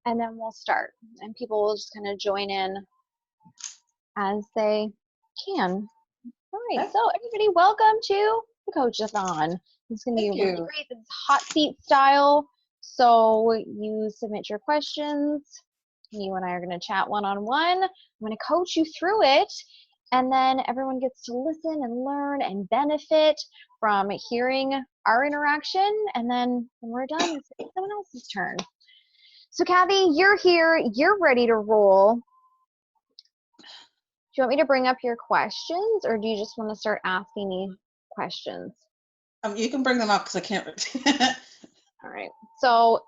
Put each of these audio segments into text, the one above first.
and then we'll start. And people will just kind of join in as they can. All right, Okay. so everybody, welcome to the Coachathon. It's going to be Thank really you. great. It's hot seat style. So you submit your questions. You and I are going to chat one-on-one. I'm going to coach you through it. And then everyone gets to listen and learn and benefit from hearing our interaction. And then when we're done, it's someone else's turn. So Kathy, you're here. You're ready to roll. Do you want me to bring up your questions, or do you just want to start asking me questions? You can bring them up because I can't. All right. So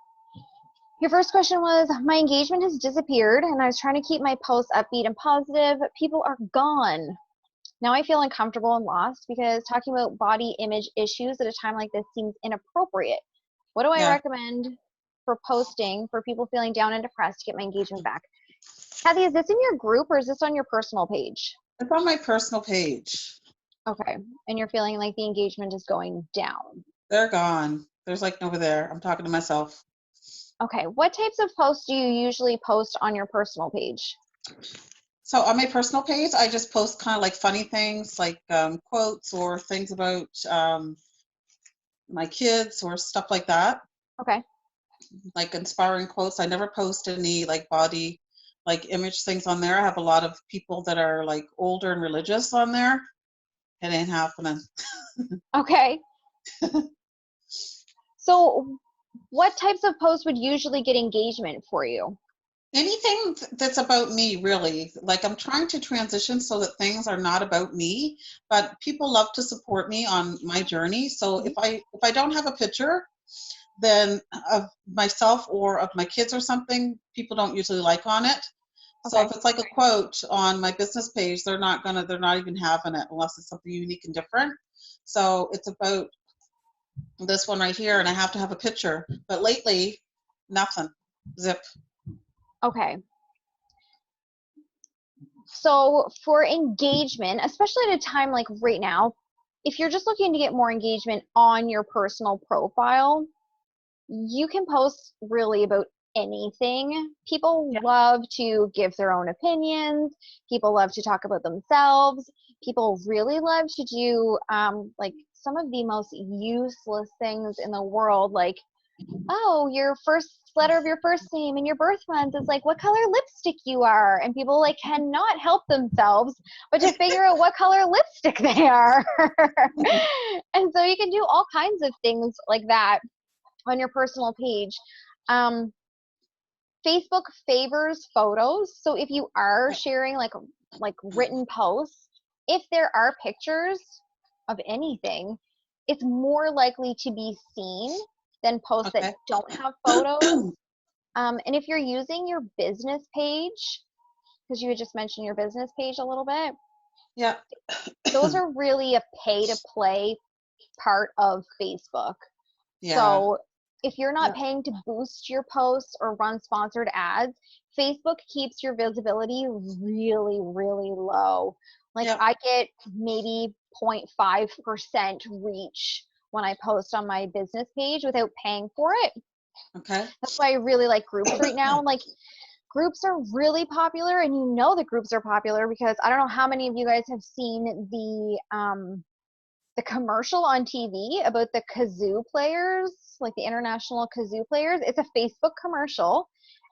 your first question was, my engagement has disappeared and I was trying to keep my posts upbeat and positive. People are gone. Now I feel uncomfortable and lost because talking about body image issues at a time like this seems inappropriate. What do I Yeah. recommend for posting for people feeling down and depressed to get my engagement back? Kathy, is this in your group or is this on your personal page? It's on my personal page. Okay. And you're feeling like the engagement is going down. They're gone. There's like nobody there. I'm talking to myself. Okay. What types of posts do you usually post on your personal page? So on my personal page, I just post kind of like funny things, like quotes or things about my kids or stuff like that. Okay. Like inspiring quotes. I never post any like body, like image things on there. I have a lot of people that are like older and religious on there. It ain't happening. Okay. So what types of posts would usually get engagement for you? Anything that's about me, really. Like I'm trying to transition so that things are not about me, but people love to support me on my journey. So if I don't have a picture then of myself or of my kids or something, people don't usually like on it. So Okay. if it's like a quote on my business page, they're not even having it unless it's something unique and different. So it's about this one right here, and I have to have a picture. But lately, nothing. Zip. Okay. So for engagement, especially at a time like right now, if you're just looking to get more engagement on your personal profile, you can post really about anything. People Yeah. love to give their own opinions. People love to talk about themselves. People really love to do like some of the most useless things in the world, like, oh, your first letter of your first name and your birth month is like what color lipstick you are, and people like cannot help themselves but to figure out what color lipstick they are. And so you can do all kinds of things like that on your personal page. Facebook favors photos, so if you are sharing like written posts, if there are pictures of anything, it's more likely to be seen than posts that Okay. don't have photos. And if you're using your business page, because you had just mentioned your business page a little bit, Yeah. those are really a pay to play part of Facebook. Yeah. So if you're not Yeah. paying to boost your posts or run sponsored ads, Facebook keeps your visibility really, really low. Like Yeah. I get maybe 0.5% reach when I post on my business page without paying for it. Okay. That's why I really like groups right now. Like groups are really popular, and you know the groups are popular because I don't know how many of you guys have seen the commercial on TV about the kazoo players, like the international kazoo players. It's a Facebook commercial,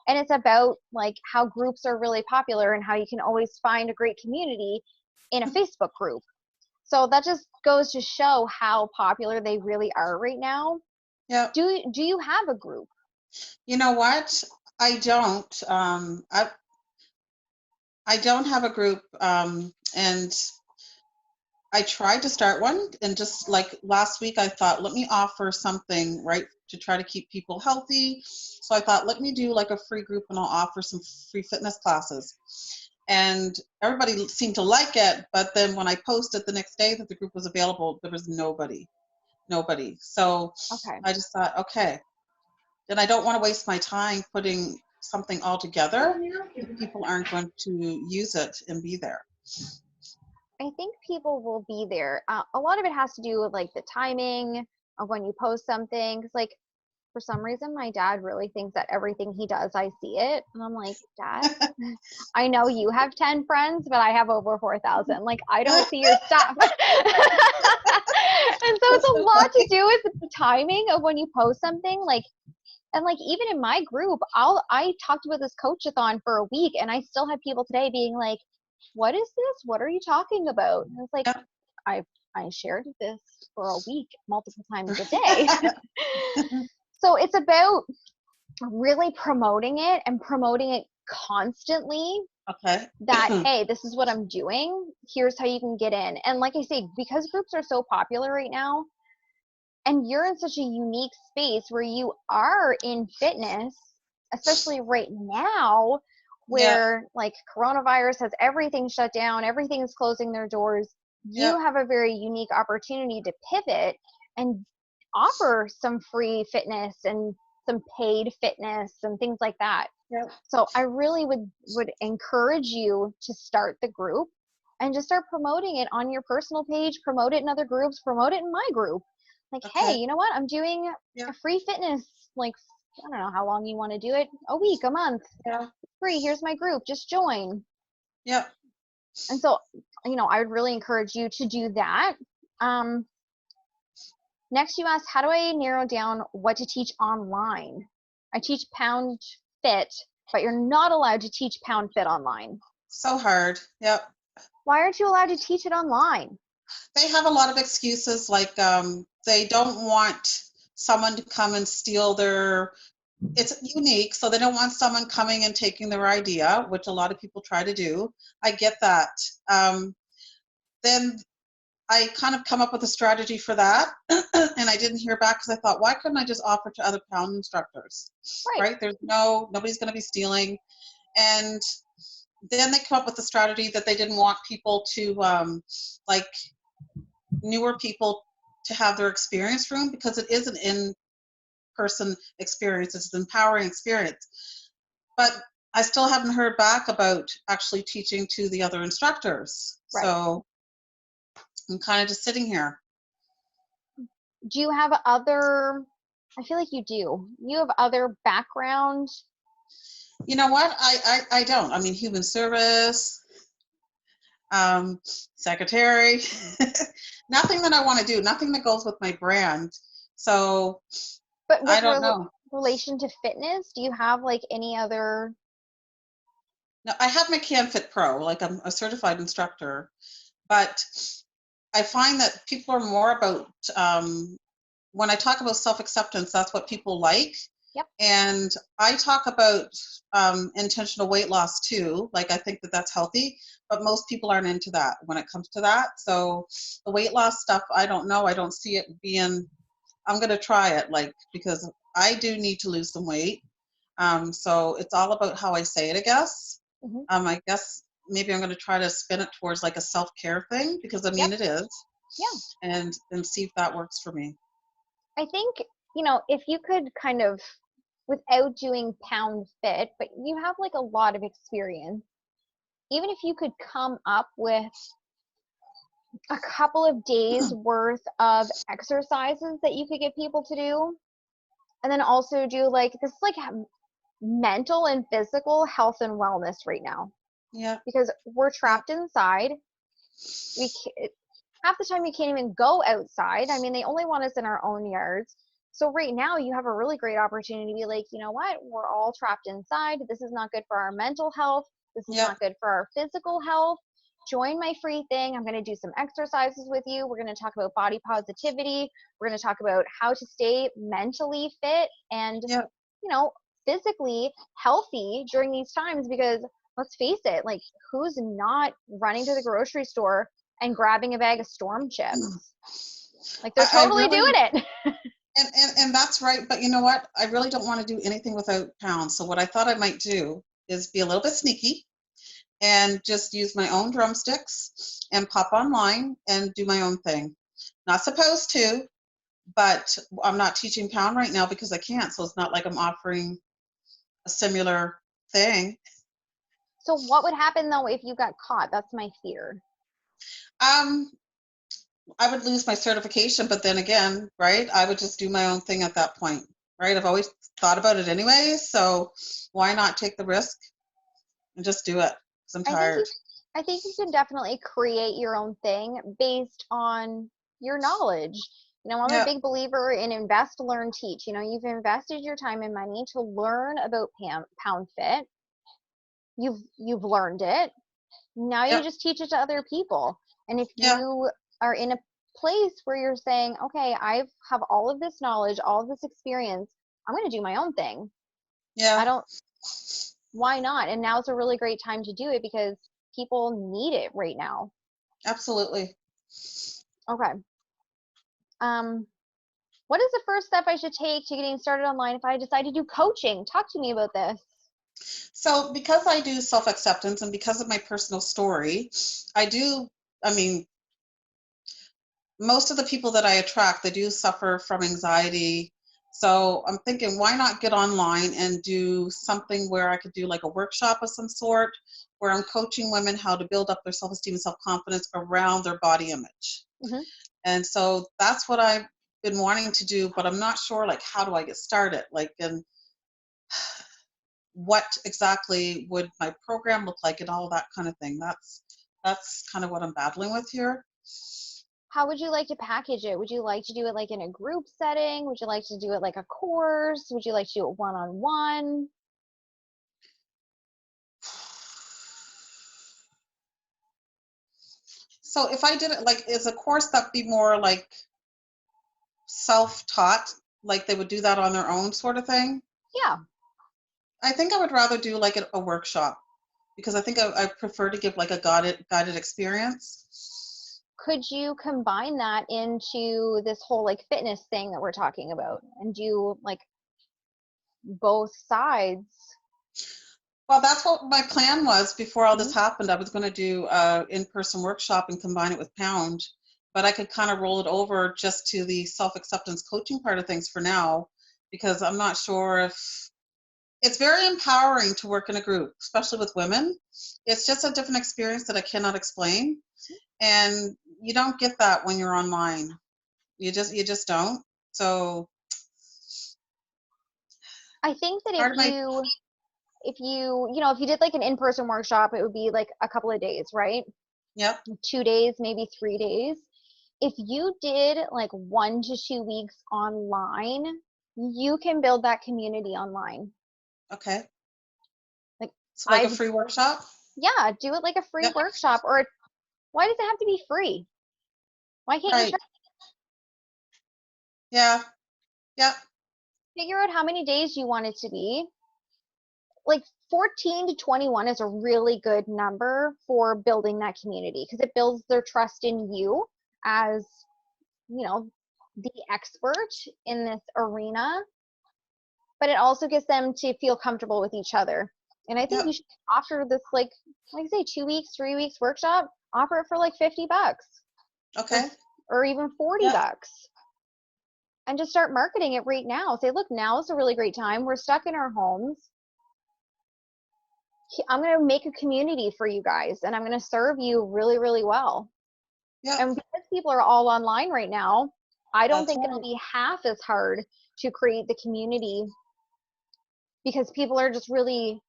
and it's about like how groups are really popular and how you can always find a great community in a Facebook group. So that just goes to show how popular they really are right now. Yeah. Do you have a group? You know what? I don't. I don't have a group, and I tried to start one, and just like last week, I thought, let me offer something, right, to try to keep people healthy. So I thought, let me do like a free group, and I'll offer some free fitness classes. And everybody seemed to like it, but then when I posted the next day that the group was available, there was nobody. So Okay. I just thought, okay, then I don't want to waste my time putting something all together if people aren't going to use it and be there. I think people will be there. A lot of it has to do with like the timing of when you post something. 'Cause like for some reason, my dad really thinks that everything he does, I see it. And I'm like, Dad, I know you have 10 friends, but I have over 4,000. Like, I don't see your stuff. And so it's a lot to do with the timing of when you post something. Like, and like even in my group, I talked about this coachathon for a week, and I still have people today being like, "What is this? What are you talking about?" And it's like, I shared this for a week, multiple times a day. So it's about really promoting it and promoting it constantly. Okay. That, hey, this is what I'm doing. Here's how you can get in. And like I say, because groups are so popular right now, and you're in such a unique space where you are in fitness, especially right now, Yeah. where like coronavirus has everything shut down, everything's closing their doors. You Yeah. have a very unique opportunity to pivot and offer some free fitness and some paid fitness and things like that. Yeah. So I really would encourage you to start the group and just start promoting it on your personal page, promote it in other groups, promote it in my group. Like, hey, Okay. you know what? I'm doing Yeah. a free fitness, like, I don't know how long you want to do it, a week, a month, Yeah. free. Here's my group, just join. Yeah. And so, I would really encourage you to do that. Next, you asked, how do I narrow down what to teach online? I teach Pound Fit, but you're not allowed to teach Pound Fit online. So hard. Yep. Why aren't you allowed to teach it online? They have a lot of excuses, like they don't want someone to come and steal their. It's unique, so they don't want someone coming and taking their idea, which a lot of people try to do. I get that. Then I kind of come up with a strategy for that, and I didn't hear back because I thought, why couldn't I just offer to other pound instructors? Right. Right? Nobody's going to be stealing. And then they come up with a strategy that they didn't want people to, like newer people, to have their experience room, because it is an in-person experience. It's an empowering experience. But I still haven't heard back about actually teaching to the other instructors. Right. So I'm kind of just sitting here. Do you have other, I feel like you do. You have other background. You know what? I don't. I mean, human service, secretary, nothing that I want to do, nothing that goes with my brand. So But I with don't know. relation to fitness, do you have like any other? No, I have my CanFit Pro, like I'm a certified instructor, but I find that people are more about, when I talk about self-acceptance, that's what people like. Yep. And I talk about intentional weight loss too. Like, I think that that's healthy, but most people aren't into that when it comes to that. So the weight loss stuff, I don't know. I don't see it being, I'm going to try it, like, because I do need to lose some weight. So it's all about how I say it, I guess. Mm-hmm. I guess maybe I'm going to try to spin it towards like a self-care thing, because I mean, Yep. it is. Yeah. And see if that works for me. I think, if you could kind of, without doing Pound Fit, but you have like a lot of experience, even if you could come up with a couple of days worth of exercises that you could get people to do, and then also do like this, like mental and physical health and wellness right now, Yeah. because we're Yeah. trapped inside. Half the time you can't even go outside. I mean, they only want us in our own yards. So right now you have a really great opportunity to be like, you know what? We're all trapped inside. This is not good for our mental health. This is Yeah. not good for our physical health. Join my free thing. I'm going to do some exercises with you. We're going to talk about body positivity. We're going to talk about how to stay mentally fit and, Yeah. physically healthy during these times, because let's face it, like, who's not running to the grocery store and grabbing a bag of Storm chips? Like, they're I totally really, doing it. and that's right. But you know what? I really don't want to do anything without pounds. So what I thought I might do is be a little bit sneaky and just use my own drumsticks and pop online and do my own thing. Not supposed to, but I'm not teaching pound right now because I can't. So it's not like I'm offering a similar thing. So what would happen though if you got caught? That's my fear. Um, I would lose my certification, but then again, right? I would just do my own thing at that point. right? I've always thought about it anyway, so why not take the risk and just do it? Because I'm I think tired. you I think you can definitely create your own thing based on your knowledge. I'm a Yeah, big believer in invest, learn, teach. You've invested your time and money to learn about Pound Fit. You've learned it. Now you yeah, just teach it to other people. And if yeah, you are in a place where you're saying, okay, I have all of this knowledge, all of this experience, I'm going to do my own thing. I yeah, don't, why not? And now's a really great time to do it because people need it right now. absolutely. Okay. Um, what is the first step I should take to getting started online if I decide to do coaching? Talk to me about this. So because I do self-acceptance and because of my personal story, I mean, most of the people that I attract, they do suffer from anxiety. So I'm thinking, why not get online and do something where I could do like a workshop of some sort, where I'm coaching women how to build up their self-esteem and self-confidence around their body image. Hmm. And so that's what I've been wanting to do, but I'm not sure, like, how do I get started? Like, and what exactly would my program look like and all that kind of thing. That's kind of what I'm battling with here. How would you like to package it? Would you like to do it like in a group setting? Would you like to do it like a course? Would you like to do it one-on-one? So if I did it like, is a course that be more like self-taught, like they would do that on their own sort of thing? Yeah. I think I would rather do like a workshop, because I think I prefer to give like a guided experience. Could you combine that into this whole like fitness thing that we're talking about and do like both sides? Well, that's what my plan was before all Hmm. this happened. I was going to do in-person workshop and combine it with Pound, but I could kind of roll it over just to the self-acceptance coaching part of things for now, because I'm not sure if it's very empowering to work in a group, especially with women. It's just a different experience that I cannot explain, and you don't get that when you're online. You just don't. So I think that if part of my you if you you know if you did like an in-person workshop, it would be like a couple of days, right? Yep. 2 days, maybe 3 days. If you did like 1 to 2 weeks online, you can build that community online. Okay. Like So like a I've free workshop. Yeah, do it like a free Yep. workshop, or why does it have to be free? Why can't you Right. charge? Yeah. Yep. Figure out how many days you want it to be. Like 14 to 21 is a really good number for building that community because it builds their trust in you as, you know, the expert in this arena, but it also gets them to feel comfortable with each other. And I think Yep. you should offer this like I say 2 weeks, 3 weeks workshop, offer it for like $50 or Okay. or even 40 Yeah. bucks. And just start marketing it right now. Say, look, now is a really great time. We're stuck in our homes. I'm going to make a community for you guys and I'm going to serve you really, really well. Yep. And because people are all online right now, I don't That's think it'll right. be half as hard to create the community because people are just really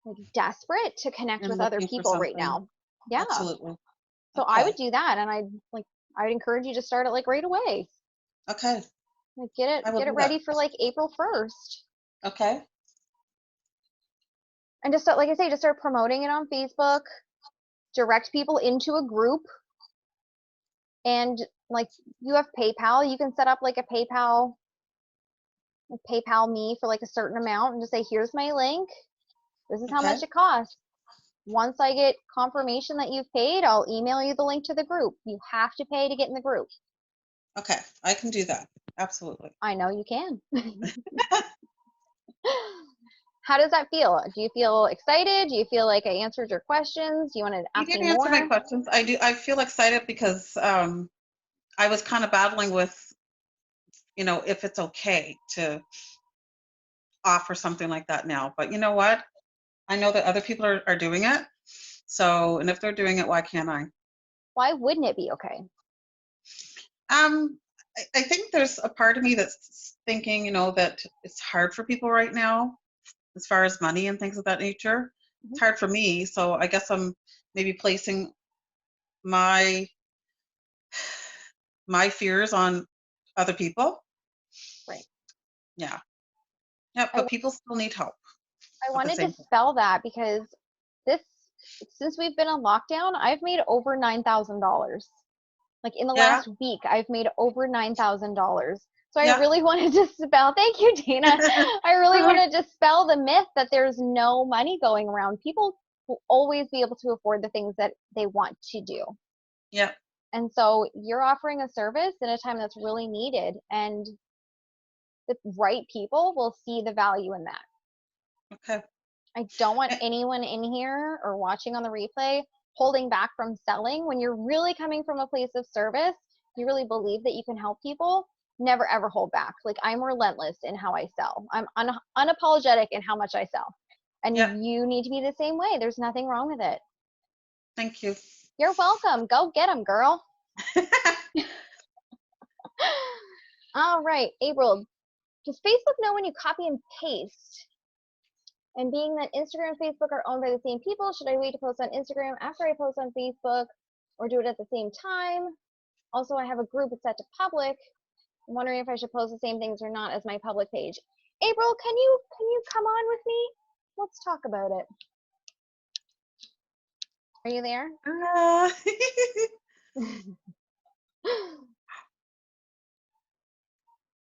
like desperate to connect And with other looking for people right something. now. Yeah. Absolutely. So I would Okay. do that and I would encourage you to start it like right away. Okay. Like I will get do it that. ready for like April 1st. Okay. And just start, like I say, just start promoting it on Facebook, direct people into a group, and like you have PayPal, you can set up like a PayPal me for like a certain amount and just say, here's my link. This is how Okay. much it costs. Once I get confirmation that you've paid, I'll email you the link to the group. You have to pay to get in the group. Okay. I can do that. Absolutely. I know you can. How does that feel? Do you feel excited? Do you feel like I answered your questions? Do you want to You ask did me answer my more? questions. I do. I feel excited because I was kind of battling with, if it's okay to offer something like that now. But you know what? I know that other people are doing it. So, and if they're doing it, why can't I? Why wouldn't it be okay? Um, I think there's a part of me that's thinking, you know, that it's hard for people right now as far as money and things of that nature. Mhm. It's hard for me, so I guess I'm maybe placing my fears on other people. Right. Yeah. Yeah, I, but people still need help I at the wanted to same time. spell that because this, since we've been on lockdown, I've made over $9,000. Like in the Yeah. last week, I've made over $9,000. So I Yeah. really wanted to spell, thank you, Dana. I really wanted to spell the myth that there's no money going around. People will always be able to afford the things that they want to do. Yeah. And so you're offering a service in a time that's really needed, and the right people will see the value in that. Okay. I don't want anyone in here or watching on the replay holding back from selling. When you're really coming from a place of service, you really believe that you can help people, never ever hold back. Like, I'm relentless in how I sell. I'm unapologetic in how much I sell. And Yeah. you need to be the same way. There's nothing wrong with it. Thank you. You're welcome. Go get them, girl. All right, April, does Facebook know when you copy and paste? And being that Instagram and Facebook are owned by the same people, should I wait to post on Instagram after I post on Facebook, or do it at the same time? Also, I have a group it's set to public. I'm wondering if I should post the same things or not as my public page. April, can you come on with me? Let's talk about it. Are you there?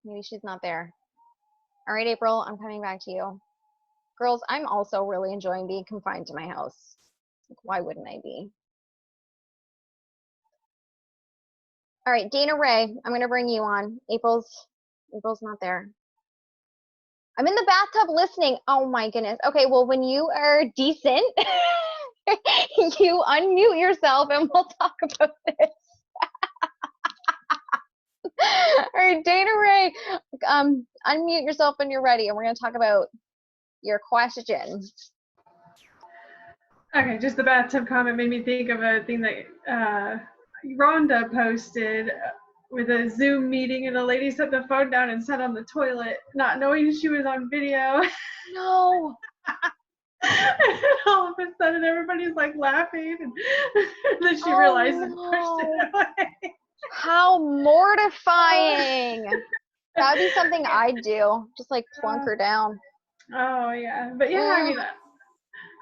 Maybe she's not there. All right, April, I'm coming back to you. Girls, I'm also really enjoying being confined to my house. Like, why wouldn't I be? All right, Dana Ray, I'm going to bring you on. April's not there. I'm in the bathtub listening. Oh my goodness. Okay, well, when you are decent, you unmute yourself and we'll talk about this. All right, Dana Ray, unmute yourself when you're ready, and we're going to talk about your question. Okay, just the bathtub comment made me think of a thing that Rhonda posted with a Zoom meeting, and a lady set the phone down and sat on the toilet, not knowing she was on video. No. And all of a sudden, everybody's like laughing, and then she realized and pushed it away. How mortifying. That would be something I'd do. Just like plunk her down. Oh, yeah. But yeah, I mean,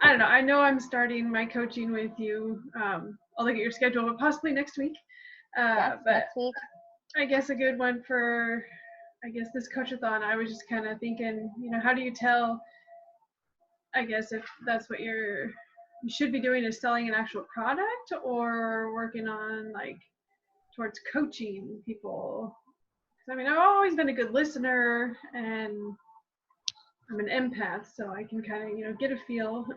I don't know. I know I'm starting my coaching with you. I'll look at your schedule, but possibly next week. Yes, but next week. I guess a good one for, I guess, this Coachathon, I was just kind of thinking, you know, how do you tell, I guess, if that's what you should be doing, is selling an actual product or working on, like, towards coaching people? I mean, I've always been a good listener, and I'm an empath, so I can kind of, you know, get a feel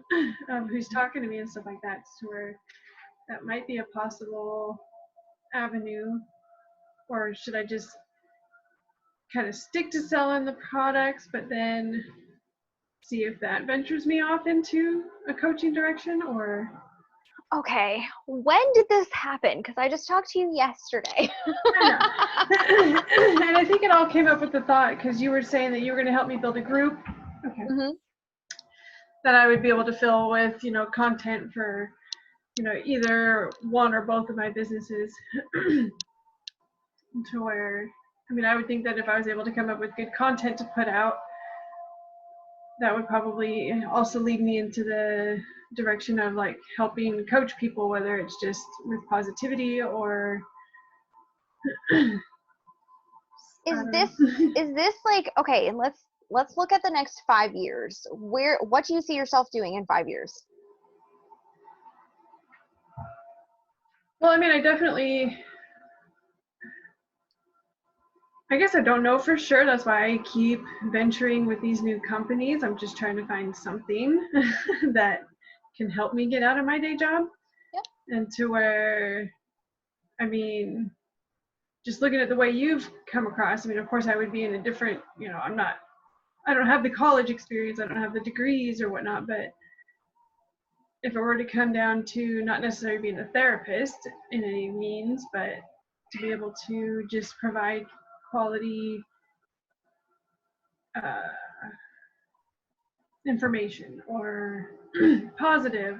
of who's talking to me and stuff like that, to where that might be a possible avenue. Or should I just kind of stick to selling the products, but then see if that ventures me off into a coaching direction? Or Okay, when did this happen? Because I just talked to you yesterday. I know. And I think it all came up with the thought, because you were saying that you were going to help me build a group. Okay. Mm-hmm. That I would be able to fill with, you know, content for, you know, either one or both of my businesses. To where, I mean, I would think that if I was able to come up with good content to put out, that would probably also lead me into the direction of like helping coach people, whether it's just with positivity or Is this like, okay, and let's look at the next 5 years. What do you see yourself doing in 5 years? Well, I mean, I guess I don't know for sure. That's why I keep venturing with these new companies. I'm just trying to find something that can help me get out of my day job. Yep. And to where, I mean, just looking at the way you've come across, I mean, of course I would be in a different, you know, I don't have the college experience, I don't have the degrees or whatnot, but if it were to come down to not necessarily being a therapist in any means, but to be able to just provide quality information or positive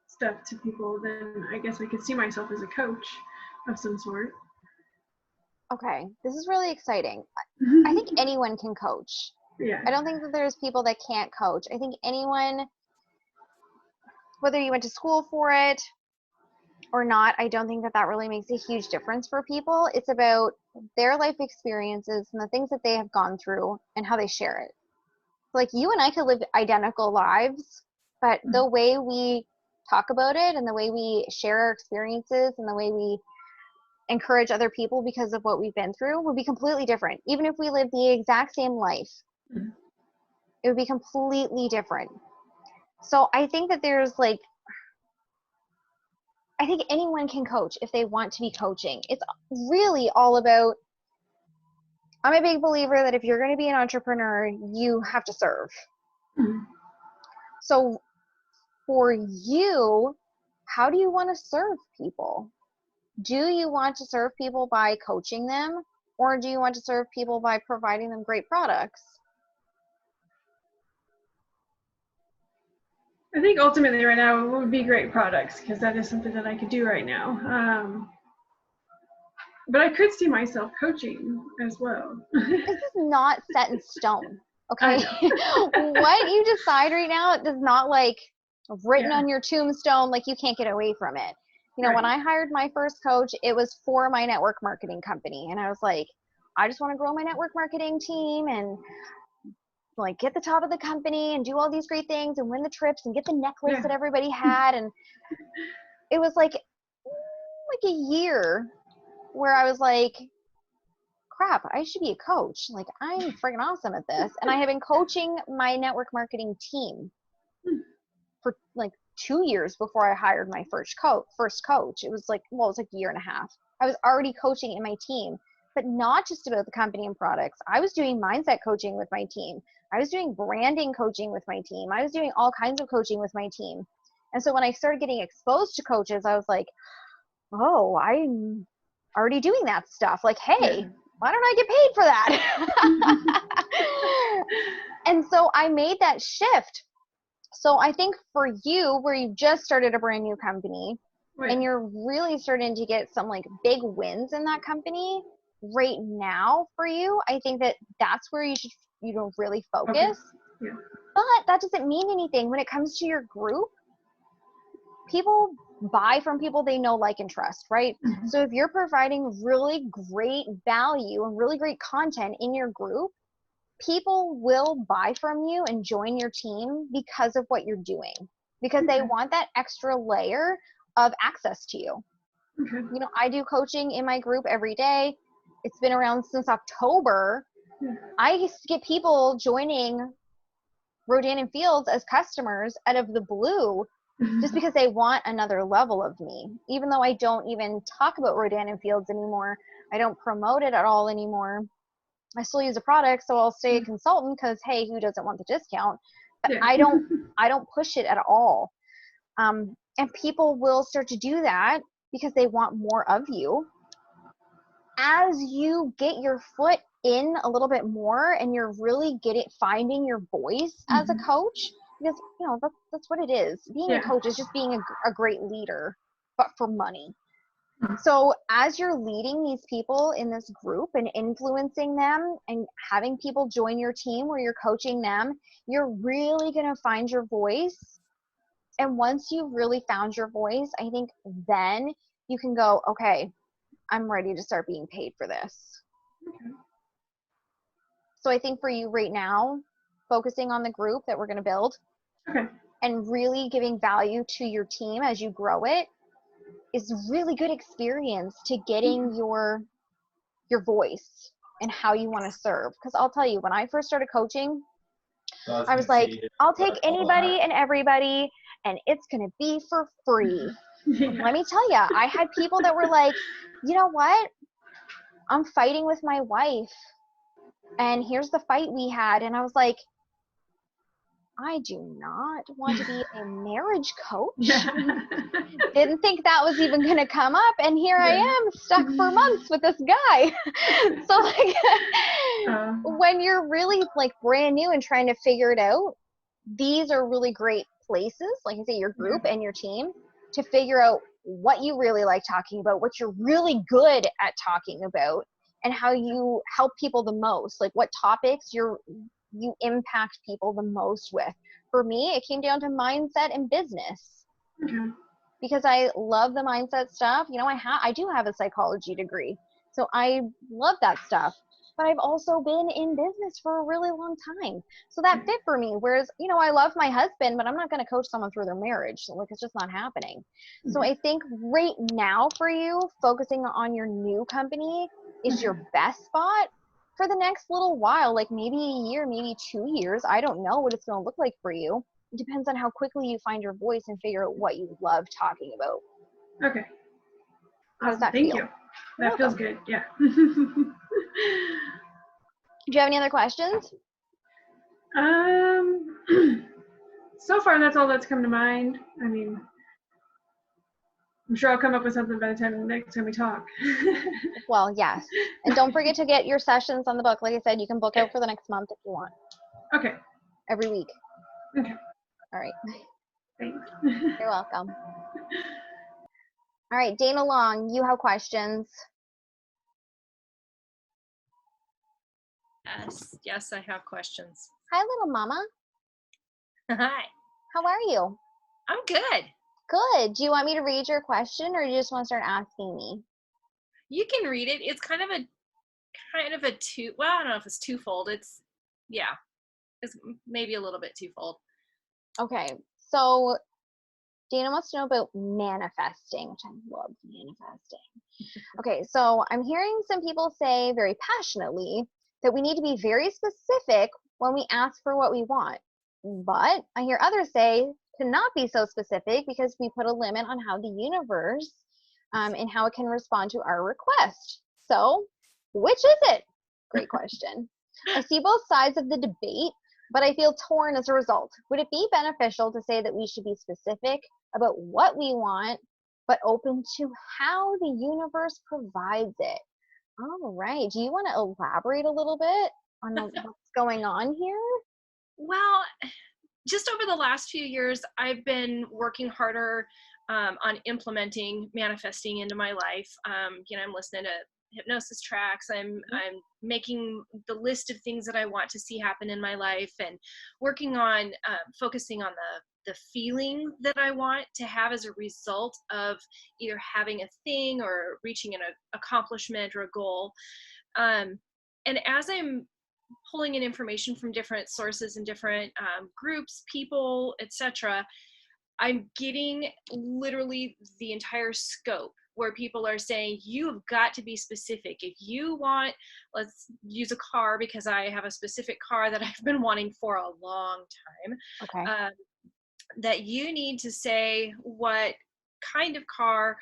stuff to people, then I guess I could see myself as a coach of some sort. Okay, this is really exciting. I think anyone can coach. Yeah. I don't think that there's people that can't coach. I think anyone, whether you went to school for it or not, I don't think that that really makes a huge difference for people. It's about their life experiences and the things that they have gone through and how they share it. Like you and I could live identical lives, but the way we talk about it and the way we share our experiences and the way we encourage other people because of what we've been through would be completely different. Even if we lived the exact same life, it would be completely different. So I think that I think anyone can coach if they want to be coaching. It's really all about, I'm a big believer that if you're going to be an entrepreneur, you have to serve. So for you, how do you want to serve people? Do you want to serve people by coaching them, or do you want to serve people by providing them great products? I think ultimately right now it would be great products, because that is something that I could do right now. But I could see myself coaching as well. This is not set in stone, okay? What you decide right now is not like written on your tombstone, like you can't get away from it. You know, when I hired my first coach, it was for my network marketing company. And I was like, I just want to grow my network marketing team and like get the top of the company and do all these great things and win the trips and get the necklace that everybody had. And it was like a year where I was like, crap, I should be a coach. Like, I'm freaking awesome at this. And I have been coaching my network marketing team for like 2 years before I hired my first coach. It was like a year and a half. I was already coaching in my team, but not just about the company and products. I was doing mindset coaching with my team. I was doing branding coaching with my team. I was doing all kinds of coaching with my team. And so when I started getting exposed to coaches, I was like, oh, I'm already doing that stuff. Like, hey, why don't I get paid for that? And so I made that shift. So I think for you, where you just started a brand new company and you're really starting to get some like big wins in that company right now for you, I think that that's where you should, really focus. But that doesn't mean anything when it comes to your group. People buy from people they know, like, and trust, right? So if you're providing really great value and really great content in your group, people will buy from you and join your team because of what you're doing, because they want that extra layer of access to you. You know, I do coaching in my group every day. It's been around since October. I used to get people joining Rodan and Fields as customers out of the blue just because they want another level of me. Even though I don't even talk about Rodan and Fields anymore, I don't promote it at all anymore. I still use a product, so I'll stay a consultant because, hey, who doesn't want the discount? But I don't push it at all. And people will start to do that because they want more of you. As you get your foot in a little bit more and you're really finding your voice as a coach, because that's what it is. Being a coach is just being a great leader, but for money. So as you're leading these people in this group and influencing them and having people join your team where you're coaching them, you're really going to find your voice. And once you've really found your voice, I think then you can go, okay, I'm ready to start being paid for this. So I think for you right now, focusing on the group that we're going to build and really giving value to your team as you grow it is a really good experience to getting your voice and how you want to serve. Because I'll tell you, when I first started coaching, I was like, I'll take anybody and everybody, and it's going to be for free. Let me tell you, I had people that were like, you know what? I'm fighting with my wife, and here's the fight we had. And I was like, I do not want to be a marriage coach. Yeah. Didn't think that was even going to come up, and here I Yeah. am stuck for months with this guy. So like Um, when you're really like brand new and trying to figure it out, these are really great places, like I say, your group and your team, to figure out what you really like talking about, what you're really good at talking about, and how you help people the most, like what topics you impact people the most with. For me, it came down to mindset and business, okay. because I love the mindset stuff. You know, I do have a psychology degree, so I love that stuff. But I've also been in business for a really long time, so that fit for me. Whereas, you know, I love my husband, but I'm not going to coach someone through their marriage. So, like, it's just not happening. So I think right now for you, focusing on your new company is your best spot for the next little while, like maybe a year, maybe 2 years. I don't know what it's going to look like for you. It depends on how quickly you find your voice and figure out what you love talking about. Okay. How does Awesome. that Thank feel? you. You're That feels welcome. good. Yeah. Do you have any other questions? So far, that's all that's come to mind. I mean, I'm sure I'll come up with something by the time next time we talk. Well, yes. And don't forget to get your sessions on the book. Like I said, you can book Yeah. out for the next month if you want. Okay. Every week. Okay. All right. Thanks. You're welcome. All right, Dana Long, you have questions. Yes, I have questions. Hi, little mama. Hi, How are you? I'm good. Good. Do you want me to read your question, or do you just want to start asking me? You can read it. It's kind of a well, I don't know if it's twofold. It's maybe a little bit twofold. Okay. So Dana wants to know about manifesting, which I love manifesting. Okay, so I'm hearing some people say very passionately that we need to be very specific when we ask for what we want. But I hear others say to not be so specific because we put a limit on how the universe and how it can respond to our request. So, which is it? Great question. I see both sides of the debate, but I feel torn as a result. Would it be beneficial to say that we should be specific about what we want, but open to how the universe provides it? All right. Do you want to elaborate a little bit on what's going on here? Well, just over the last few years, I've been working harder on implementing manifesting into my life. I'm listening to hypnosis tracks. I'm making the list of things that I want to see happen in my life, and working on focusing on the feeling that I want to have as a result of either having a thing or reaching an accomplishment or a goal. And as I'm pulling in information from different sources and different groups, people, etc., I'm getting literally the entire scope where people are saying, you have got to be specific. If you want, let's use a car, because I have a specific car that I've been wanting for a long time. Okay. That you need to say what kind of car,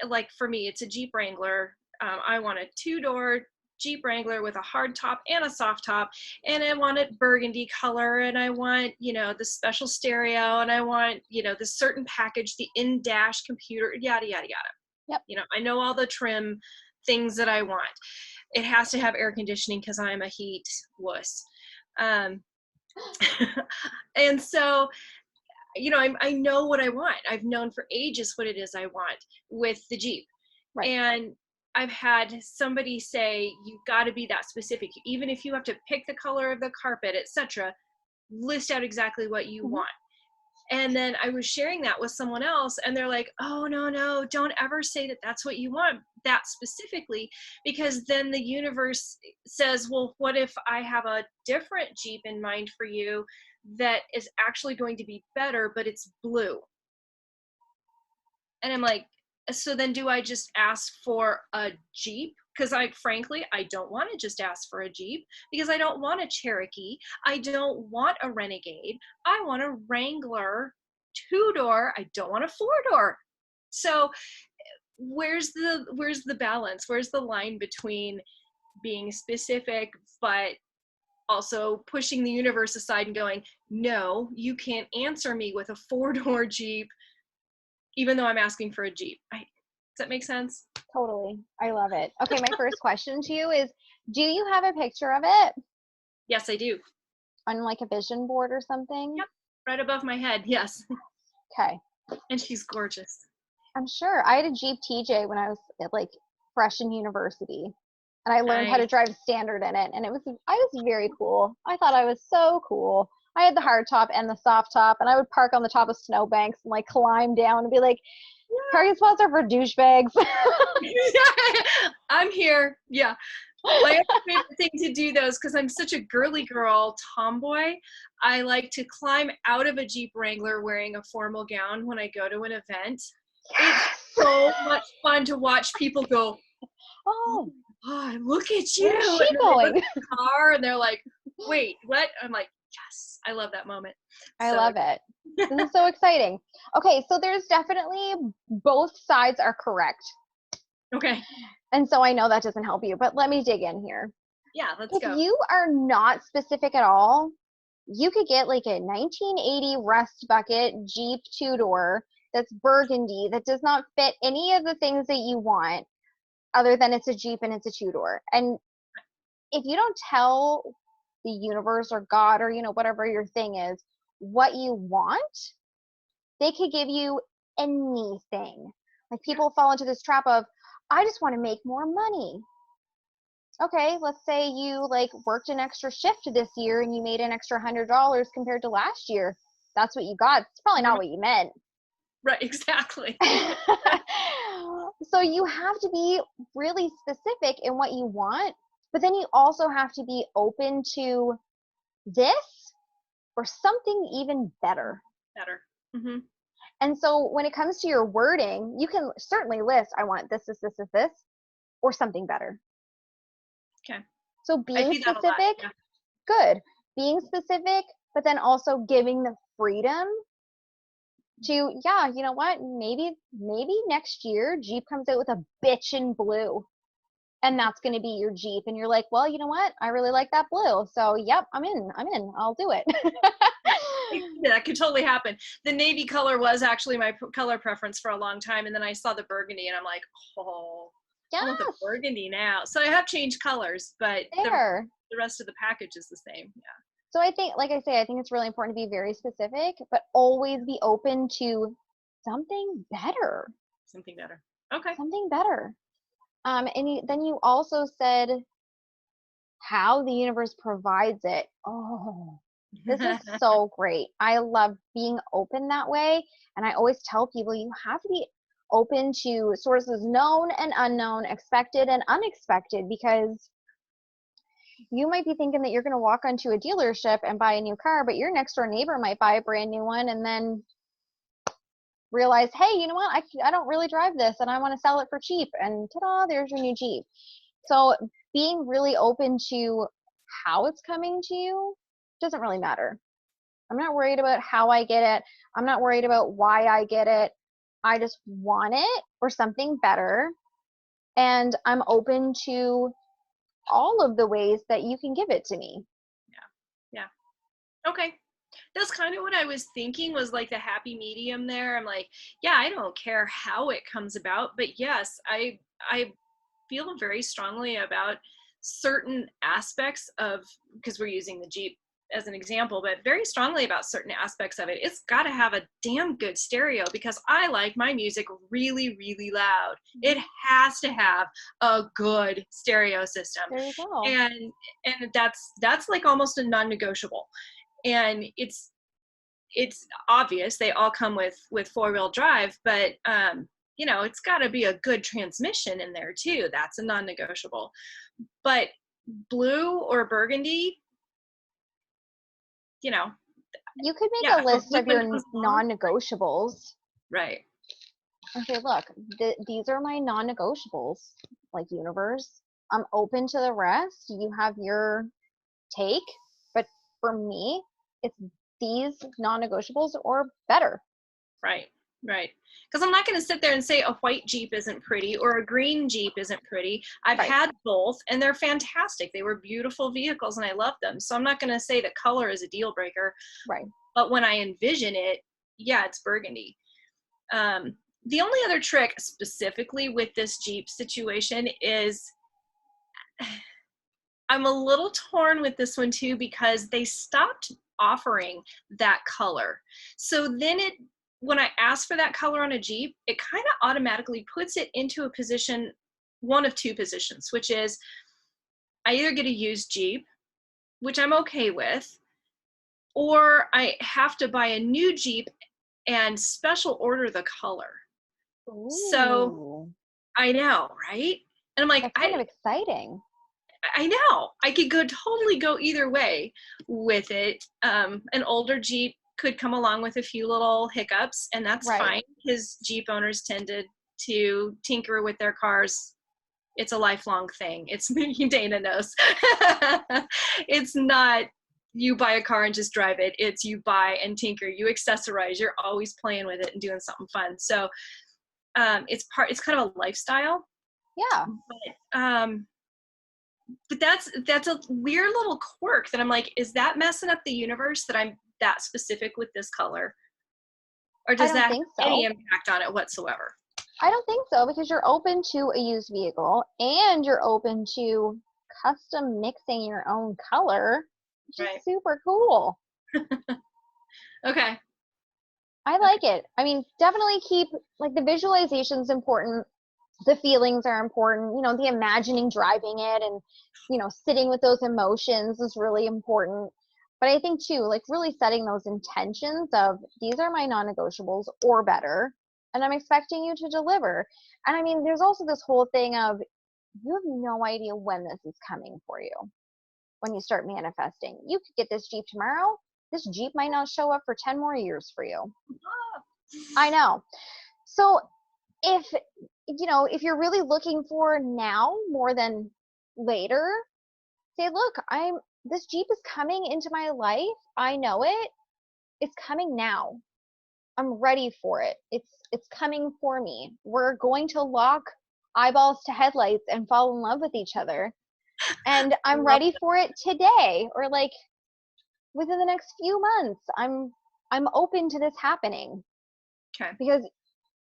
like for me, it's a Jeep Wrangler. I want a 2-door Jeep Wrangler with a hard top and a soft top, and I want it burgundy color, and I want, the special stereo, and I want, the certain package, the in-dash computer, yada, yada, yada. Yep. I know all the trim things that I want. It has to have air conditioning because I'm a heat wuss. And so, I know what I want. I've known for ages what it is I want with the Jeep. Right. And I've had somebody say, you've got to be that specific. Even if you have to pick the color of the carpet, etc., list out exactly what you want. And then I was sharing that with someone else, and they're like, oh, no, don't ever say that that's what you want, that specifically, because then the universe says, well, what if I have a different Jeep in mind for you that is actually going to be better, but it's blue? And I'm like, so then do I just ask for a Jeep? Because frankly, I don't want to just ask for a Jeep, because I don't want a Cherokee. I don't want a Renegade. I want a Wrangler 2-door. I don't want a 4-door. So where's the balance? Where's the line between being specific but also pushing the universe aside and going, no, you can't answer me with a 4-door Jeep, even though I'm asking for a Jeep. Does that make sense? Totally. I love it. Okay, my first question to you is, do you have a picture of it Yes, I do. on like a vision board or something? Yep, right above my head, yes. Okay. And she's gorgeous. I'm sure. I had a Jeep TJ when I was like fresh in university, and I learned how to drive standard in it, and I was very cool. I thought I was so cool. I had the hard top and the soft top, and I would park on the top of snowbanks and like climb down and be like, parking spots are for douchebags. I'm here. Yeah. My other favorite thing to do those, because I'm such a girly girl tomboy, I like to climb out of a Jeep Wrangler wearing a formal gown when I go to an event. It's so much fun to watch people go, Oh, God, look at you. where's And she then they going? look at the car and they're like, wait, what? I'm like, yes, I love that moment. I love it. This is so exciting. Okay, so there's definitely both sides are correct. Okay. And so I know that doesn't help you, but let me dig in here. Yeah, let's go. If you are not specific at all, you could get like a 1980 Rust Bucket Jeep 2-door that's burgundy that does not fit any of the things that you want other than it's a Jeep and it's a 2-door. And if you don't tell the universe or God or, whatever your thing is, what you want, they could give you anything. Like people fall into this trap of, I just want to make more money. Okay, let's say you like worked an extra shift this year and you made an extra $100 compared to last year. That's what you got. It's probably not what you meant. Right, exactly. So you have to be really specific in what you want, but then you also have to be open to this or something even better. Mm-hmm. And so when it comes to your wording, you can certainly list, I want this, or something better. Okay. So being specific, yeah. Good. Being specific, but then also giving the freedom to, yeah, you know what? Maybe next year Jeep comes out with a bitchin' blue. And that's going to be your Jeep. And you're like, well, you know what? I really like that blue. So, yep, I'm in. I'll do it. Yeah, that could totally happen. The navy color was actually my color preference for a long time. And then I saw the burgundy and I'm like, oh, yes. I want the burgundy now. So I have changed colors, but the rest of the package is the same. Yeah. So I think, like I say, I think it's really important to be very specific, but always be open to something better. Something better. Okay. Something better. And then you also said how the universe provides it. Oh, this is so great. I love being open that way. And I always tell people you have to be open to sources known and unknown, expected and unexpected, because you might be thinking that you're going to walk onto a dealership and buy a new car, but your next door neighbor might buy a brand new one and then realize, hey, you know what? I don't really drive this and I want to sell it for cheap. And ta-da, there's your new Jeep. So being really open to how it's coming to you doesn't really matter. I'm not worried about how I get it. I'm not worried about why I get it. I just want it or something better. And I'm open to all of the ways that you can give it to me. Yeah. Okay. That's kind of what I was thinking, was like the happy medium there. I'm like, yeah, I don't care how it comes about, but yes, I feel very strongly about certain aspects of, because we're using the Jeep as an example, but very strongly about certain aspects of it. It's got to have a damn good stereo, because I like my music really, really loud. It has to have a good stereo system. There you go. And that's like almost a non-negotiable. And it's obvious they all come with 4-wheel drive, but it's got to be a good transmission in there too. That's a non-negotiable. But blue or burgundy, you could make a list of your non-negotiables. Right. Okay, look, these are my non-negotiables, like universe. I'm open to the rest. You have your take, but for me, it's these non-negotiables or better. Right. Right. Because I'm not going to sit there and say a white Jeep isn't pretty or a green Jeep isn't pretty. I've Right. had both and they're fantastic. They were beautiful vehicles and I love them. So I'm not going to say that color is a deal breaker. Right. But when I envision it, yeah, it's burgundy. The only other trick specifically with this Jeep situation is I'm a little torn with this one too, because they stopped offering that color. So then when I ask for that color on a Jeep, it kind of automatically puts it into a position, one of two positions, which is I either get a used Jeep, which I'm okay with, or I have to buy a new Jeep and special order the color. So Ooh, I know, right? And I'm like, that's kind of exciting. I know I could totally go either way with it. An older Jeep could come along with a few little hiccups, and that's Right. fine because Jeep owners tended to tinker with their cars. It's a lifelong thing. It's Dana knows. It's not you buy a car and just drive it. It's you buy and tinker. You accessorize. You're always playing with it and doing something fun. So it's kind of a lifestyle. Yeah. But that's a weird little quirk that I'm like, is that messing up the universe that I'm that specific with this color? Or does I don't that think have so. any impact on it whatsoever? I don't think so, because you're open to a used vehicle and you're open to custom mixing your own color, which Right. is super cool. Okay. I like it. I mean, definitely keep, like, the visualization's important. The feelings are important. You know, the imagining driving it and, you know, sitting with those emotions is really important. But I think too, like, really setting those intentions of these are my non-negotiables or better, and I'm expecting you to deliver. And I mean, there's also this whole thing of you have no idea when this is coming for you. When you start manifesting, you could get this Jeep tomorrow. This Jeep might not show up for 10 more years for you. I know. So if if you're really looking for now more than later, say, look, this Jeep is coming into my life. I know it. It's coming now. I'm ready for it. It's coming for me. We're going to lock eyeballs to headlights and fall in love with each other. And I'm ready for it today, or like within the next few months. I'm open to this happening. Okay. Because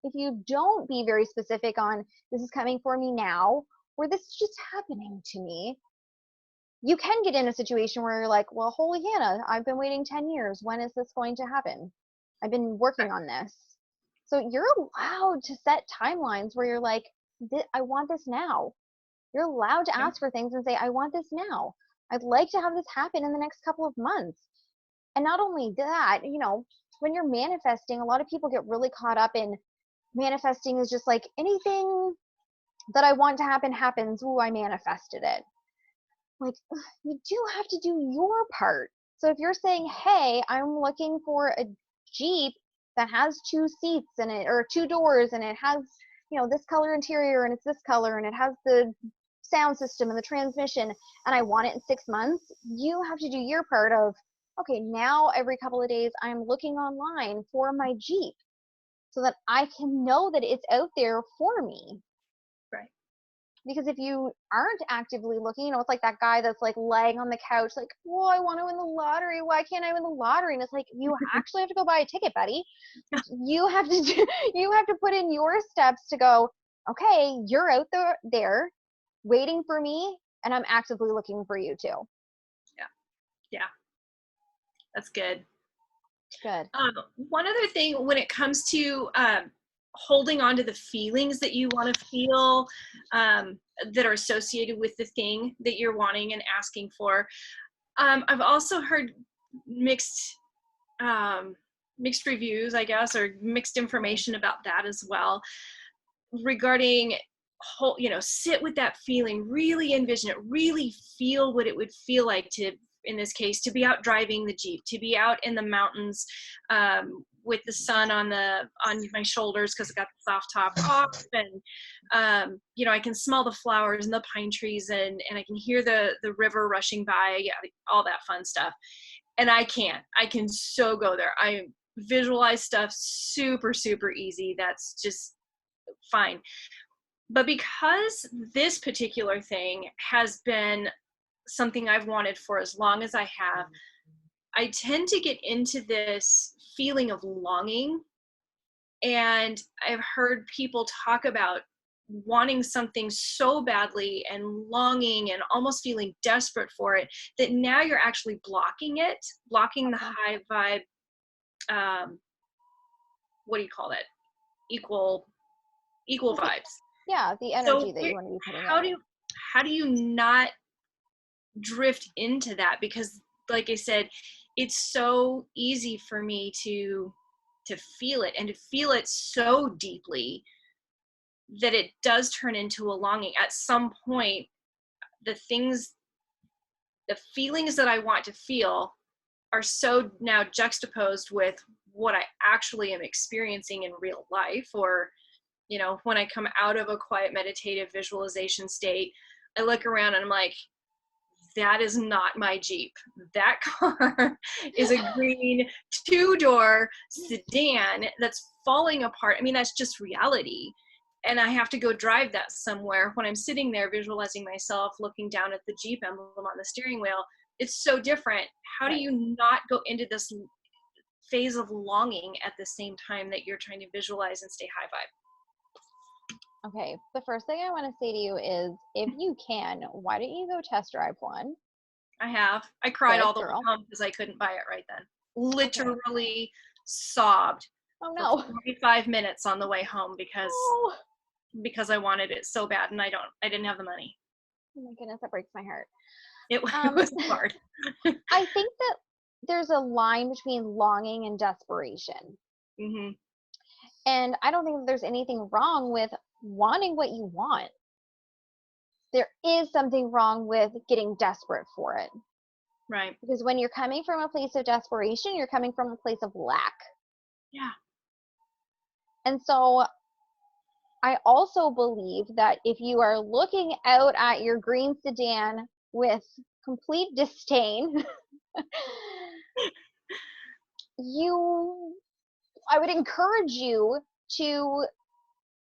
if you don't be very specific on this is coming for me now, or this is just happening to me, you can get in a situation where you're like, well, holy Hannah, I've been waiting 10 years. When is this going to happen? I've been working on this. So you're allowed to set timelines where you're like, I want this now. You're allowed to ask for things and say, I want this now. I'd like to have this happen in the next couple of months. And not only that, when you're manifesting, a lot of people get really caught up in manifesting is just like anything that I want to happen happens. Ooh, I manifested it. Like, you do have to do your part. So if you're saying, hey, I'm looking for a Jeep that has 2 seats in it, or 2 doors, and it has, this color interior, and it's this color, and it has the sound system and the transmission, and I want it in 6 months, you have to do your part of, okay, now every couple of days I'm looking online for my Jeep so that I can know that it's out there for me. Right. Because if you aren't actively looking, it's like that guy that's like laying on the couch, like, whoa, I want to win the lottery. Why can't I win the lottery? And it's like, you actually have to go buy a ticket, buddy. You have to put in your steps to go, okay, you're out there waiting for me, and I'm actively looking for you too. Yeah. That's good. Good. One other thing when it comes to holding on to the feelings that you want to feel that are associated with the thing that you're wanting and asking for. I've also heard mixed reviews, I guess, or mixed information about that as well, regarding sit with that feeling, really envision it, really feel what it would feel like to, in this case, to be out driving the Jeep, to be out in the mountains with the sun on my shoulders because I got the soft top off, and I can smell the flowers and the pine trees, and I can hear the river rushing by, all that fun stuff. And I can so go there. visualize stuff super, super easy. That's just fine. But because this particular thing has been something I've wanted for as long as I have, I tend to get into this feeling of longing. And I've heard people talk about wanting something so badly and longing and almost feeling desperate for it, that now you're actually blocking it, blocking the high vibe, what do you call it? Equal vibes. Yeah, the energy that you want to be putting out. How do you not drift into that? Because like I said, it's so easy for me to feel it, and to feel it so deeply that it does turn into a longing. At some point, the feelings that I want to feel are so now juxtaposed with what I actually am experiencing in real life. Or, you know, when I come out of a quiet meditative visualization state, I look around and I'm like, that is not my Jeep. That car is a green 2-door sedan that's falling apart. I mean, that's just reality. And I have to go drive that somewhere. When I'm sitting there visualizing myself looking down at the Jeep emblem on the steering wheel, it's so different. How do you not go into this phase of longing at the same time that you're trying to visualize and stay high vibe? Okay, the first thing I want to say to you is, if you can, why don't you go test drive one? I have. I cried Good all the way girl. home because I couldn't buy it right then. Literally sobbed Oh for no. 45 minutes on the way home because Oh. I wanted it so bad, and I didn't have the money. Oh my goodness, that breaks my heart. It was hard. I think that there's a line between longing and desperation. Mm-hmm. And I don't think that there's anything wrong with wanting what you want. There is something wrong with getting desperate for it. Right. Because when you're coming from a place of desperation, you're coming from a place of lack. Yeah. And so I also believe that if you are looking out at your green sedan with complete disdain, I would encourage you to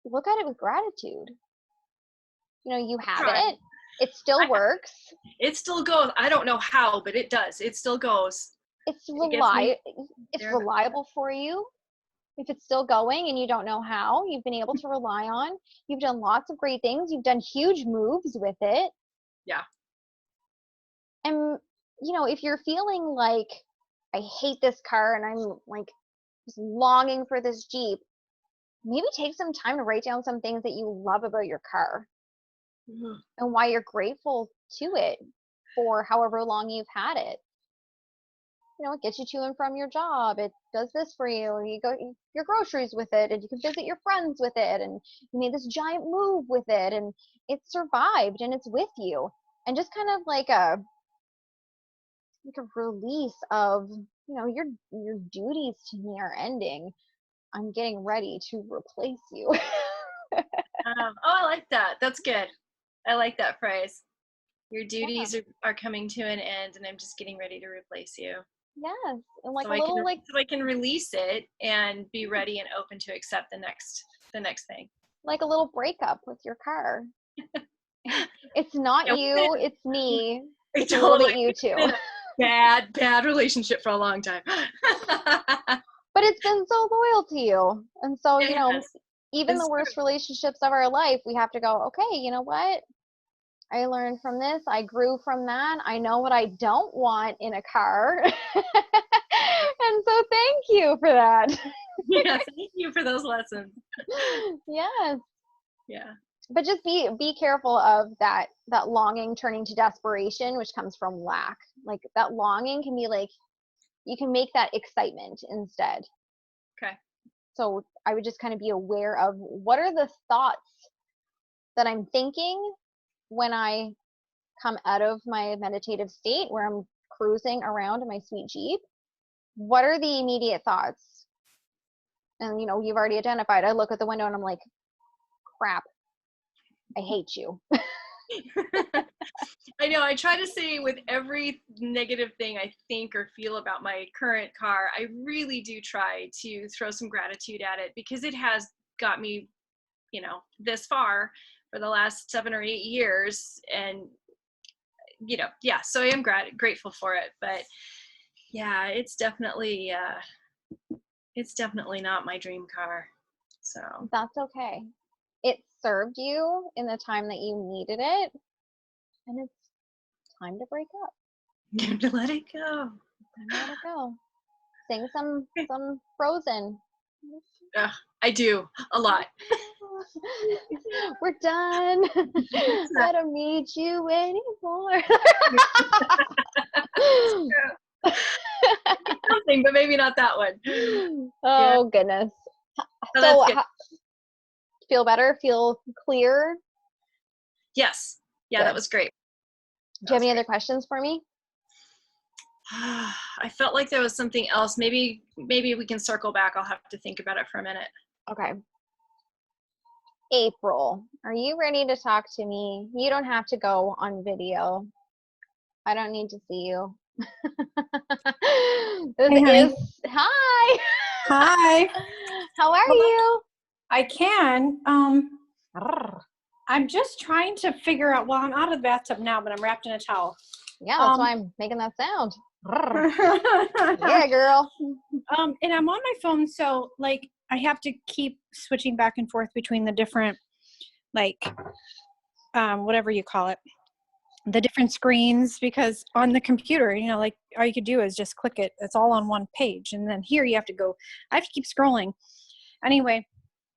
look at it with gratitude. You know, you have it. It still works. It still goes. I don't know how, but it does. It still goes. It's reliable for you. If it's still going and you don't know how, you've been able to rely on. You've done lots of great things. You've done huge moves with it. Yeah. And, you know, if you're feeling like, I hate this car and I'm like just longing for this Jeep, maybe take some time to write down some things that you love about your car. Mm-hmm. And why you're grateful to it for however long you've had it. You know, it gets you to and from your job. It does this for you. You go your groceries with it, and you can visit your friends with it, and you made this giant move with it, and it survived, and it's with you. And just kind of like a release of, you know, your duties to me are ending. I'm getting ready to replace you. I like that. That's good. I like that phrase. Your duties are coming to an end, and I'm just getting ready to replace you. Yes, and like so I can release it and be ready and open to accept the next thing. Like a little breakup with your car. It's not you, it's me. It's a little bit you too. Bad relationship for a long time. But it's been so loyal to you, and so you know, even the worst relationships of our life, we have to go, okay, you know what? I learned from this. I grew from that. I know what I don't want in a car. And so thank you for that. Yeah, thank you for those lessons. Yes. Yeah. But just be careful of that longing turning to desperation, which comes from lack. Like that longing can be like, you can make that excitement instead. Okay. So I would just kind of be aware of, what are the thoughts that I'm thinking when I come out of my meditative state where I'm cruising around in my sweet Jeep. What are the immediate thoughts? And you know, you've already identified. I look at the window and I'm like, crap, I hate you. I know. I try to say with every negative thing I think or feel about my current car, I really do try to throw some gratitude at it because it has got me, this far for the last 7 or 8 years. And, yeah, so I am grateful for it. But yeah, it's definitely not my dream car. So That's okay. It served you in the time that you needed it, and it's time to break up. time to let it go. Time to let it go. Sing some Frozen. I do a lot. We're done. I don't need you anymore. Something, but maybe not that one. Oh, goodness. Oh, So, that's good. feel better? Feel clear? Yes. Yeah, Good. that was great. Do you have any other questions for me? I felt like there was something else. Maybe we can circle back. I'll have to think about it for a minute. Okay. April, are you ready to talk to me? You don't have to go on video. I don't need to see you. Hi. Hi. How are you? I can. I'm just trying to figure out, well, I'm out of the bathtub now, but I'm wrapped in a towel. Yeah, that's why I'm making that sound. Yeah, girl. And I'm on my phone, so like I have to keep switching back and forth between the different, like, whatever you call it, the different screens, because on the computer, like all you could do is just click it. It's all on one page. And then here you have to go, I have to keep scrolling. Anyway,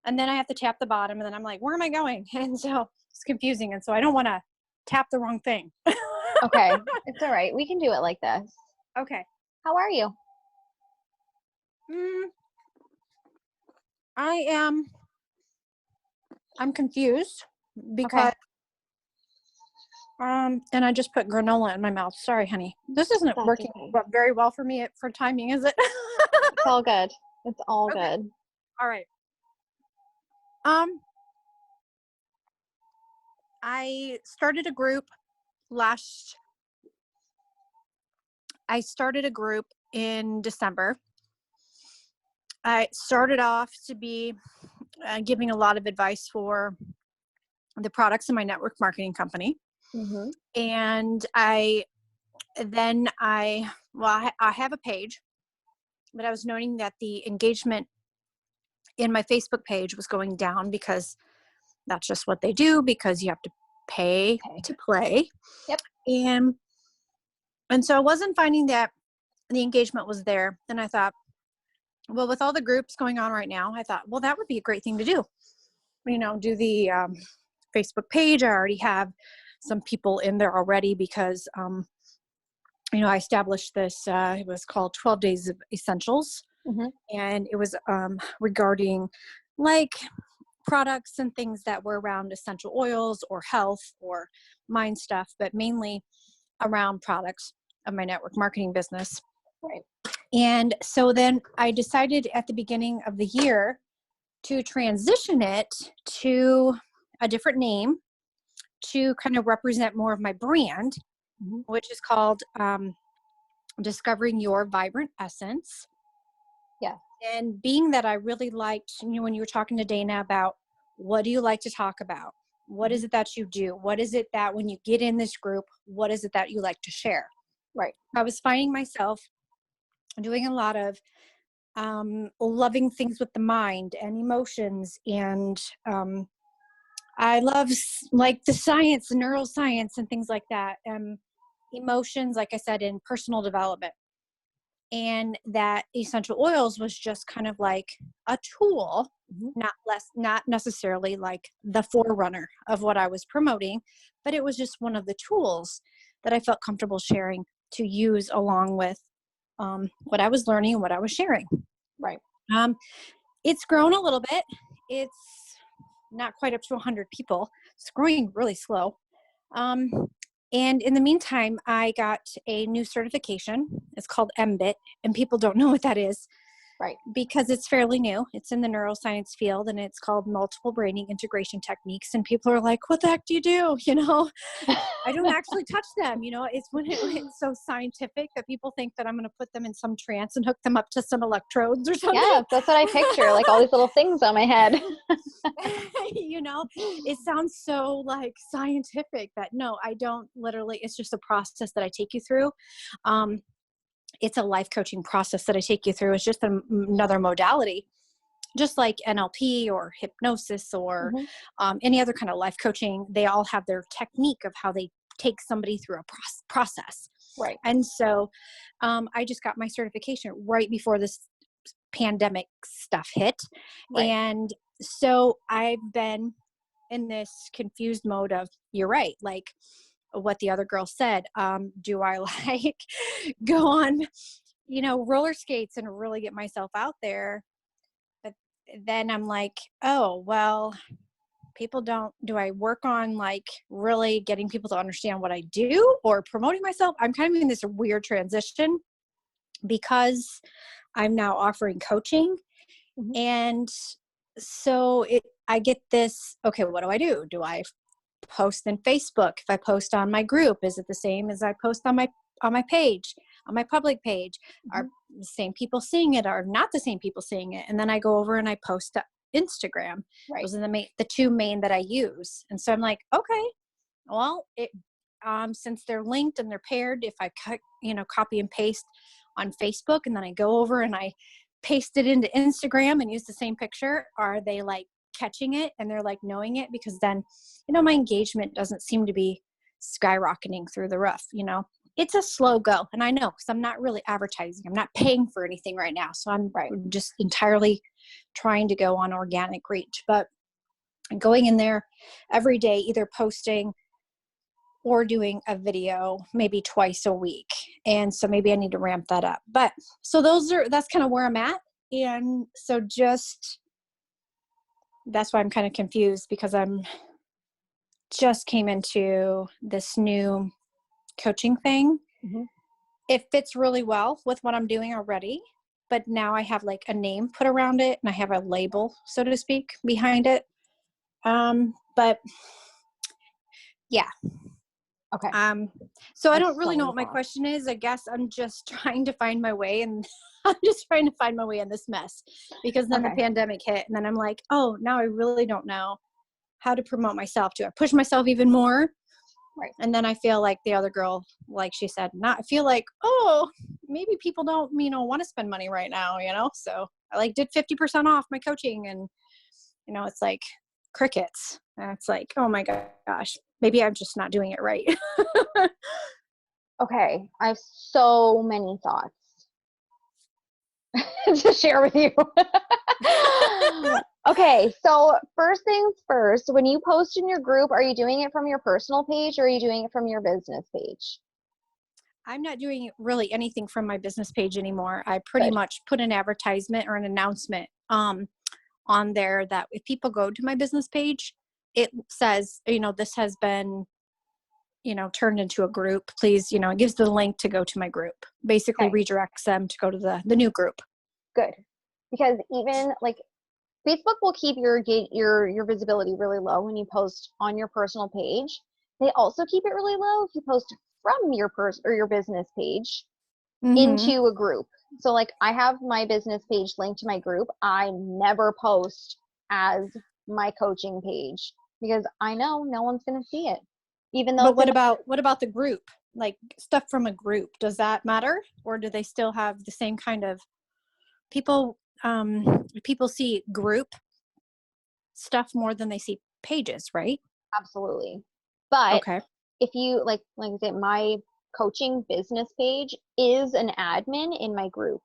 and then I have to tap the bottom, and then I'm like, where am I going? And so it's confusing. And so I don't want to tap the wrong thing. Okay, it's all right. We can do it like this. Okay. How are you? I'm confused because, and I just put granola in my mouth. Sorry, honey. This isn't That's working okay. very well for me for timing, is it? It's all good. It's all Okay. good. All right. I started a group in December. I started off to be giving a lot of advice for the products in my network marketing company. Mm-hmm. And I have a page, but I was noting that the engagement in my Facebook page was going down because that's just what they do, because you have to pay to play. Yep. And so I wasn't finding that the engagement was there. And I thought, well, with all the groups going on right now, I thought, well, that would be a great thing to do. Do the Facebook page. I already have some people in there already because, I established this, it was called 12 Days of Essentials. Mm-hmm. And it was regarding like products and things that were around essential oils or health or mind stuff, but mainly around products of my network marketing business. Right. And so then I decided at the beginning of the year to transition it to a different name to kind of represent more of my brand, Mm-hmm. which is called Discovering Your Vibrant Essence. Yeah. And being that I really liked, when you were talking to Dana about what do you like to talk about? What is it that you do? What is it that when you get in this group, what is it that you like to share? Right. I was finding myself doing a lot of loving things with the mind and emotions. And I love like the science, the neuroscience and things like that. Emotions, like I said, in personal development. And that essential oils was just kind of like a tool, not necessarily like the forerunner of what I was promoting, but it was just one of the tools that I felt comfortable sharing to use along with what I was learning and what I was sharing. Right. It's grown a little bit. It's not quite up to 100 people. It's growing really slow. And in the meantime, I got a new certification. It's called MBIT, and people don't know what that is. Right. Because it's fairly new. It's in the neuroscience field and it's called multiple braining integration techniques. And people are like, what the heck do you do? You know, I don't actually touch them. You know, it's when it's so scientific that people think that I'm going to put them in some trance and hook them up to some electrodes or something. Yeah, that's what I picture, like all these little things on my head. You know, it sounds so like scientific that no, I don't literally, it's just a process that I take you through. It's a life coaching process that I take you through. It's just another modality, just like NLP or hypnosis or any other kind of life coaching. They all have their technique of how they take somebody through a process. Right. And so I just got my certification right before this pandemic stuff hit. Right. And so I've been in this confused mode of, you're right, like what the other girl said. Do I like go on, you know, roller skates and really get myself out there? But then I'm like, oh, well, people do I work on like really getting people to understand what I do or promoting myself? I'm kind of in this weird transition because I'm now offering coaching. And so I get this, okay, what do? Do I post in Facebook? If I post on my group, is it the same as I post on my page, on my public page? Are the same people seeing it or not the same people seeing it? And then I go over and I post to Instagram. Right. Those are the two main that I use. And so I'm like, okay, well, since they're linked and they're paired, if I copy and paste on Facebook and then I go over and I paste it into Instagram and use the same picture, are they like catching it and they're like knowing it? Because then, you know, my engagement doesn't seem to be skyrocketing through the roof. You know, it's a slow go. And I know, because I'm not really advertising. I'm not paying for anything right now. So I'm just entirely trying to go on organic reach, but going in there every day, either posting or doing a video maybe twice a week. And so maybe I need to ramp that up. But so that's kind of where I'm at. And so that's why I'm kind of confused, because I'm just came into this new coaching thing. It fits really well with what I'm doing already, but now I have like a name put around it and I have a label, so to speak, behind it. But yeah. Okay. So I don't really know what my question is. I guess I'm just trying to find my way, and I'm just trying to find my way in this mess, because then the pandemic hit and then I'm like, oh, now I really don't know how to promote myself. Do I push myself even more? Right. And then I feel like the other girl, like she said, I feel like, oh, maybe people don't, want to spend money right now,? So I like did 50% off my coaching, and, it's like crickets. And it's like, oh my gosh, maybe I'm just not doing it right. Okay. I have so many thoughts to share with you. Okay, so first things first, when you post in your group, are you doing it from your personal page or are you doing it from your business page? I'm not doing really anything from my business page anymore. I pretty much put an advertisement or an announcement on there that if people go to my business page, it says, this has been, turned into a group. Please, it gives the link to go to my group. Basically redirects them to go to the new group. Good. Because even like Facebook will keep your visibility really low when you post on your personal page. They also keep it really low if you post from your your business page into a group. So like I have my business page linked to my group. I never post as my coaching page because I know no one's going to see it. Even though what about the group? Like stuff from a group, does that matter? Or do they still have the same kind of people see group stuff more than they see pages, right? Absolutely. But if you like I said, my coaching business page is an admin in my group.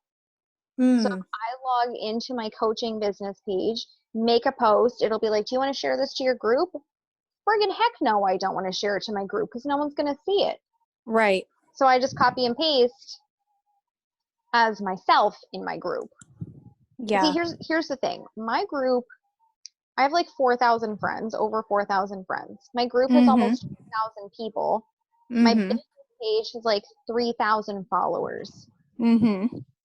So if I log into my coaching business page, make a post, it'll be like, do you want to share this to your group? Friggin' heck no, I don't want to share it to my group because no one's going to see it. Right. So I just copy and paste as myself in my group. Yeah. See, here's the thing. My group, I have like 4,000 friends, over 4,000 friends. My group has almost 2,000 people. My business page has like 3,000 followers.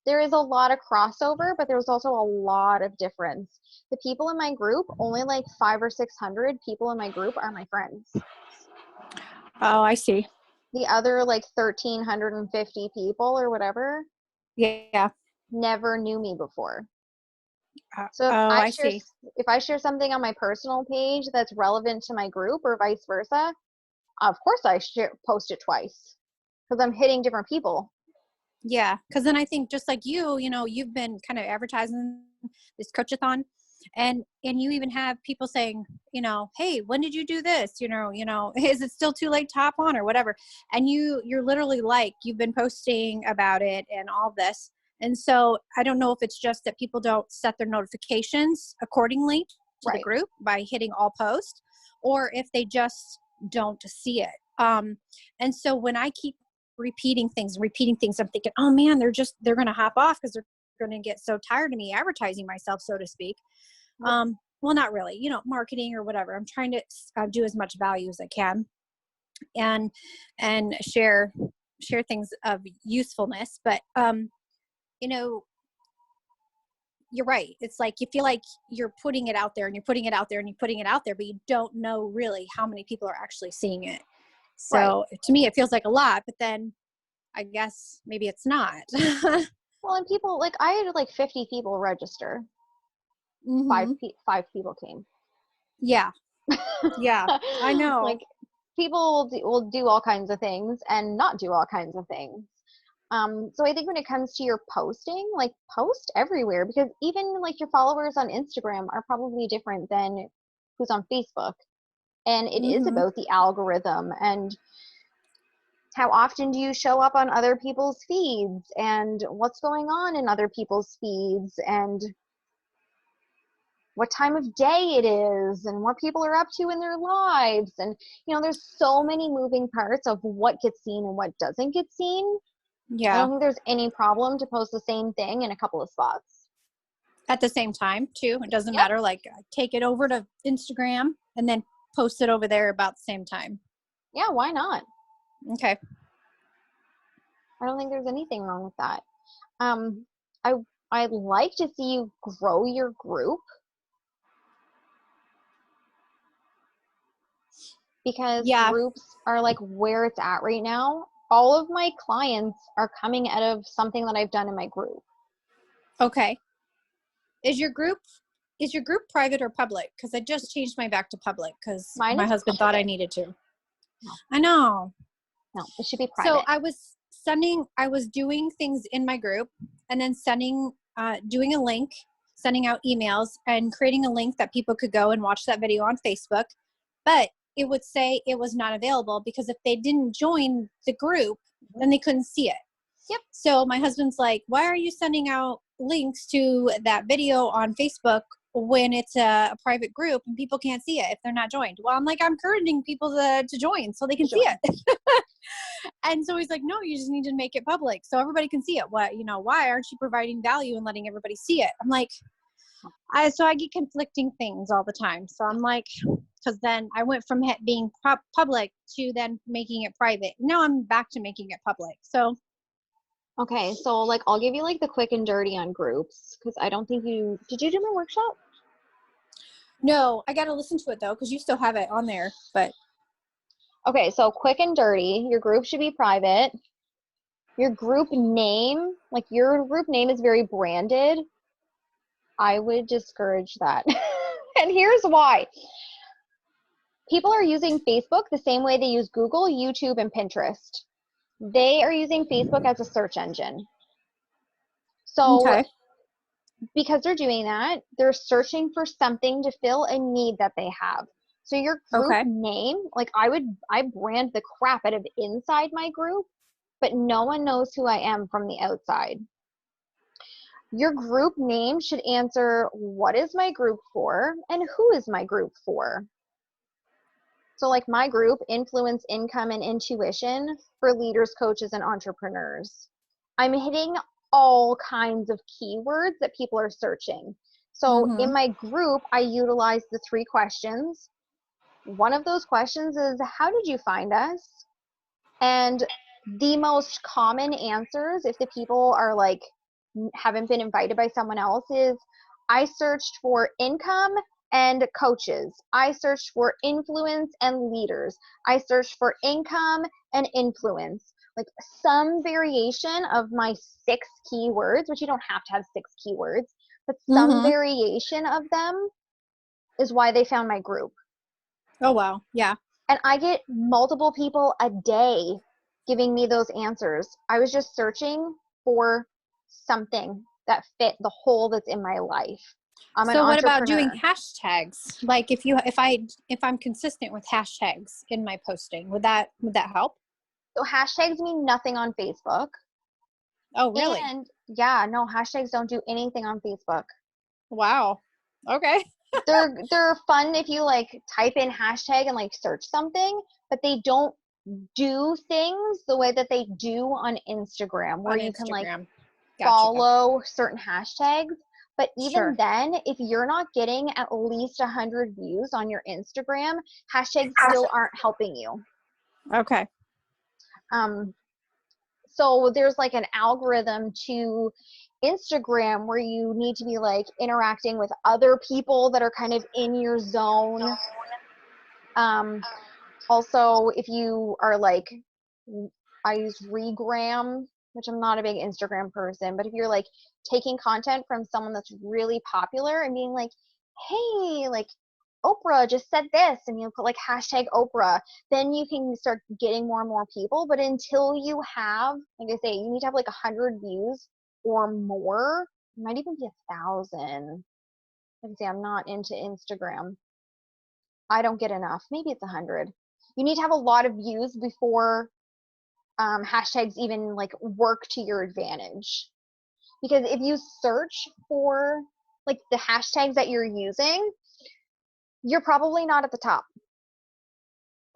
There is a lot of crossover, but there's also a lot of difference. The people in my group, only like 500 or 600 people in my group are my friends. Oh, I see. The other like 1,350 people or whatever Yeah. never knew me before. So Oh, I see. if I share something on my personal page that's relevant to my group or vice versa, of course I post it twice because I'm hitting different people. Yeah, because then I think just like you know, you've been kind of advertising this Coachathon, and you even have people saying, you know, hey, when did you do this? You know, is it still too late to hop on or whatever? And you're literally like, you've been posting about it and all this. And so I don't know if it's just that people don't set their notifications accordingly to the group by hitting all post, or if they just don't see it. And so when I keep repeating things, I'm thinking, oh man, they're going to hop off because they're going to get so tired of me advertising myself, so to speak. Well, not really, you know, marketing or whatever. I'm trying to do as much value as I can and share things of usefulness. But, you know, you're right. It's like, you feel like you're putting it out there and you're putting it out there and you're putting it out there, but you don't know really how many people are actually seeing it. So to me, it feels like a lot, but then I guess maybe it's not. Well, and people, like, I had like 50 people register. Mm-hmm. Five people came. Yeah. Yeah, I know. Like, people will do all kinds of things and not do all kinds of things. So I think when it comes to your posting, like, post everywhere, because even like your followers on Instagram are probably different than who's on Facebook. And it is about the algorithm and how often do you show up on other people's feeds and what's going on in other people's feeds and what time of day it is and what people are up to in their lives. And, you know, there's so many moving parts of what gets seen and what doesn't get seen. Yeah. I don't think there's any problem to post the same thing in a couple of spots. At the same time, too. It doesn't matter. Like, take it over to Instagram and then post it over there about the same time. Yeah, why not? Okay. I don't think there's anything wrong with that. I'd like to see you grow your group because groups are like where it's at right now. All of my clients are coming out of something that I've done in my group. Okay. Is your group private or public? Because I just changed my back to public because my husband thought I needed to. No. I know. No, it should be private. So I was doing things in my group and then doing a link, sending out emails and creating a link that people could go and watch that video on Facebook. But it would say it was not available because if they didn't join the group, then they couldn't see it. Yep. So my husband's like, why are you sending out links to that video on Facebook when it's a private group and people can't see it if they're not joined? Well, I'm like, I'm encouraging people to join so they can see it. And so he's like, no, you just need to make it public so everybody can see it. What, you know, why aren't you providing value and letting everybody see it? I'm like, I get conflicting things all the time. So I'm like, because then I went from being public to then making it private. Now I'm back to making it public. So. Okay, so like I'll give you like the quick and dirty on groups because I don't think did you do my workshop? No, I got to listen to it though because you still have it on there. But okay, so quick and dirty, your group should be private. Your group name, like your group name is very branded. I would discourage that. And here's why. People are using Facebook the same way they use Google, YouTube, and Pinterest. They are using Facebook as a search engine. So because they're doing that, they're searching for something to fill a need that they have. So your group name, like I brand the crap out of inside my group, but no one knows who I am from the outside. Your group name should answer what is my group for and who is my group for. So like my group, Influence, Income, and Intuition for leaders, coaches, and entrepreneurs. I'm hitting all kinds of keywords that people are searching. So in my group, I utilize the 3 questions. One of those questions is, how did you find us? And the most common answers, if the people are like haven't been invited by someone else is I searched for income and coaches. I searched for influence and leaders. I searched for income and influence. Like some variation of my 6 keywords, which you don't have to have 6 keywords, but some variation of them is why they found my group. Oh, wow. Yeah. And I get multiple people a day giving me those answers. I was just searching for something that fit the hole that's in my life. I'm an So what about doing entrepreneur. hashtags? Like if I'm consistent with hashtags in my posting, would that help? So hashtags mean nothing on Facebook. Oh, really? And yeah, no, hashtags don't do anything on Facebook. Wow. Okay. They're fun if you like type in hashtag and like search something, but they don't do things the way that they do on Instagram, where On you can like Instagram. Gotcha. follow certain hashtags. But even Sure. then, if you're not getting at least 100 views on your Instagram, hashtags still aren't helping you. Okay. So there's like an algorithm to Instagram where you need to be like interacting with other people that are kind of in your zone. Also, if you are like, I use Regram, which I'm not a big Instagram person, but if you're like taking content from someone that's really popular and being like, hey, like Oprah just said this, and you put like hashtag Oprah, then you can start getting more and more people. But until you have, like I say, you need to have like 100 views or more. It might even be 1,000. Like I say, I'm not into Instagram. I don't get enough. Maybe it's 100. You need to have a lot of views before hashtags even like work to your advantage. Because if you search for like the hashtags that you're using, you're probably not at the top.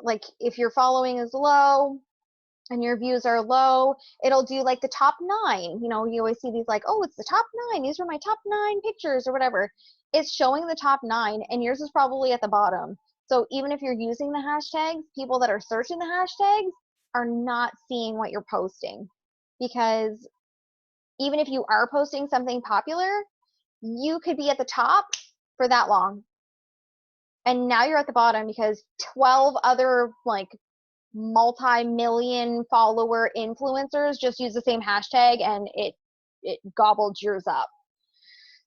Like if your following is low and your views are low, it'll do like the top 9. You know, you always see these like, oh, it's the top 9. These are my top 9 pictures or whatever. It's showing the top 9 and yours is probably at the bottom. So even if you're using the hashtags, people that are searching the hashtags are not seeing what you're posting. Because even if you are posting something popular, you could be at the top for that long. And now you're at the bottom because 12 other like multi-million follower influencers just use the same hashtag and it gobbled yours up.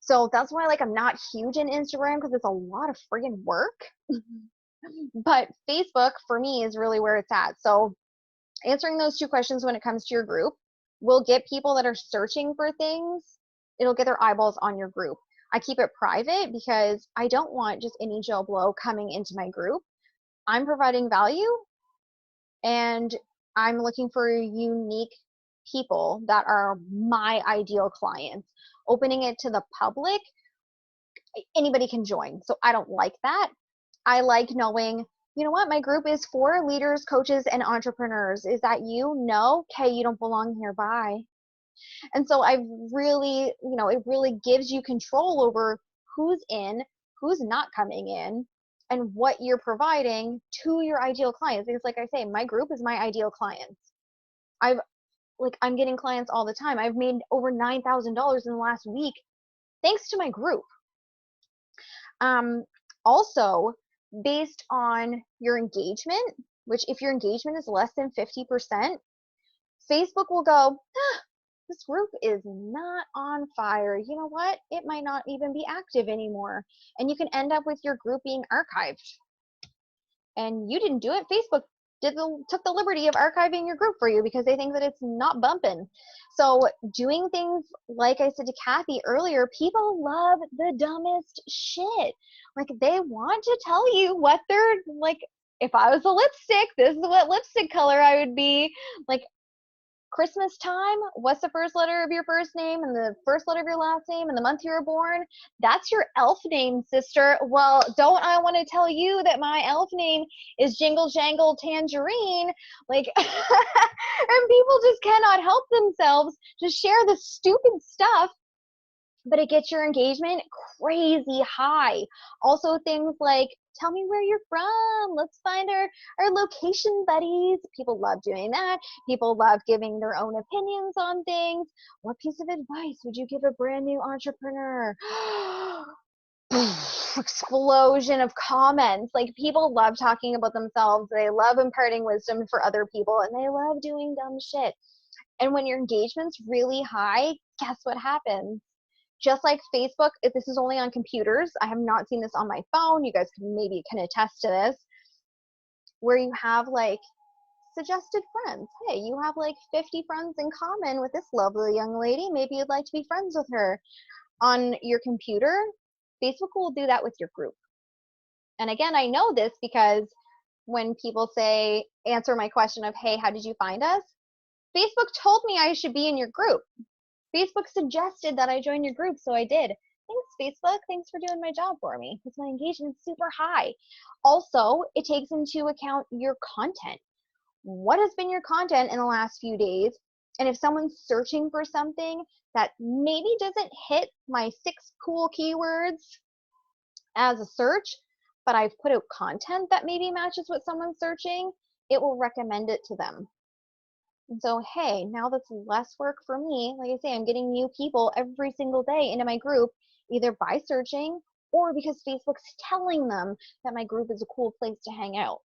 So that's why like I'm not huge in Instagram, because it's a lot of friggin' work. But Facebook for me is really where it's at. So answering those 2 questions when it comes to your group will get people that are searching for things, it'll get their eyeballs on your group. I keep it private because I don't want just any Joe Blow coming into my group. I'm providing value and I'm looking for unique people that are my ideal clients. Opening it to the public, anybody can join. So I don't like that. I like knowing, you know what, my group is for leaders, coaches, and entrepreneurs. Is that you? No? Okay, you don't belong here. Bye. And so I really, it really gives you control over who's in, who's not coming in, and what you're providing to your ideal clients. Because like I say, my group is my ideal clients. I'm getting clients all the time. I've made over $9,000 in the last week thanks to my group. Also, based on your engagement, which if your engagement is less than 50%, Facebook will go, this group is not on fire. You know what? It might not even be active anymore. And you can end up with your group being archived. And you didn't do it. Facebook took the liberty of archiving your group for you because they think that it's not bumping. So doing things, like I said to Kathy earlier, people love the dumbest shit. Like they want to tell you what they're like. If I was a lipstick, this is what lipstick color I would be. Like Christmas time, what's the first letter of your first name and the first letter of your last name and the month you were born? That's your elf name, sister. Well, don't I want to tell you that my elf name is Jingle Jangle Tangerine? Like, and people just cannot help themselves to share the stupid stuff but it gets your engagement crazy high. Also things like, tell me where you're from. Let's find our location buddies. People love doing that. People love giving their own opinions on things. What piece of advice would you give a brand new entrepreneur? Explosion of comments. Like, people love talking about themselves. They love imparting wisdom for other people, and they love doing dumb shit. And when your engagement's really high, guess what happens? Just like Facebook, if this is only on computers, I have not seen this on my phone. You guys can attest to this, where you have like suggested friends. Hey, you have like 50 friends in common with this lovely young lady. Maybe you'd like to be friends with her. On your computer, Facebook will do that with your group. And again, I know this because when people say, answer my question of, hey, how did you find us? Facebook told me I should be in your group. Facebook suggested that I join your group, so I did. Thanks, Facebook. Thanks for doing my job for me, because my engagement's super high. Also, it takes into account your content. What has been your content in the last few days? And if someone's searching for something that maybe doesn't hit my 6 cool keywords as a search, but I've put out content that maybe matches what someone's searching, it will recommend it to them. And so, hey, now that's less work for me. Like I say, I'm getting new people every single day into my group, either by searching or because Facebook's telling them that my group is a cool place to hang out.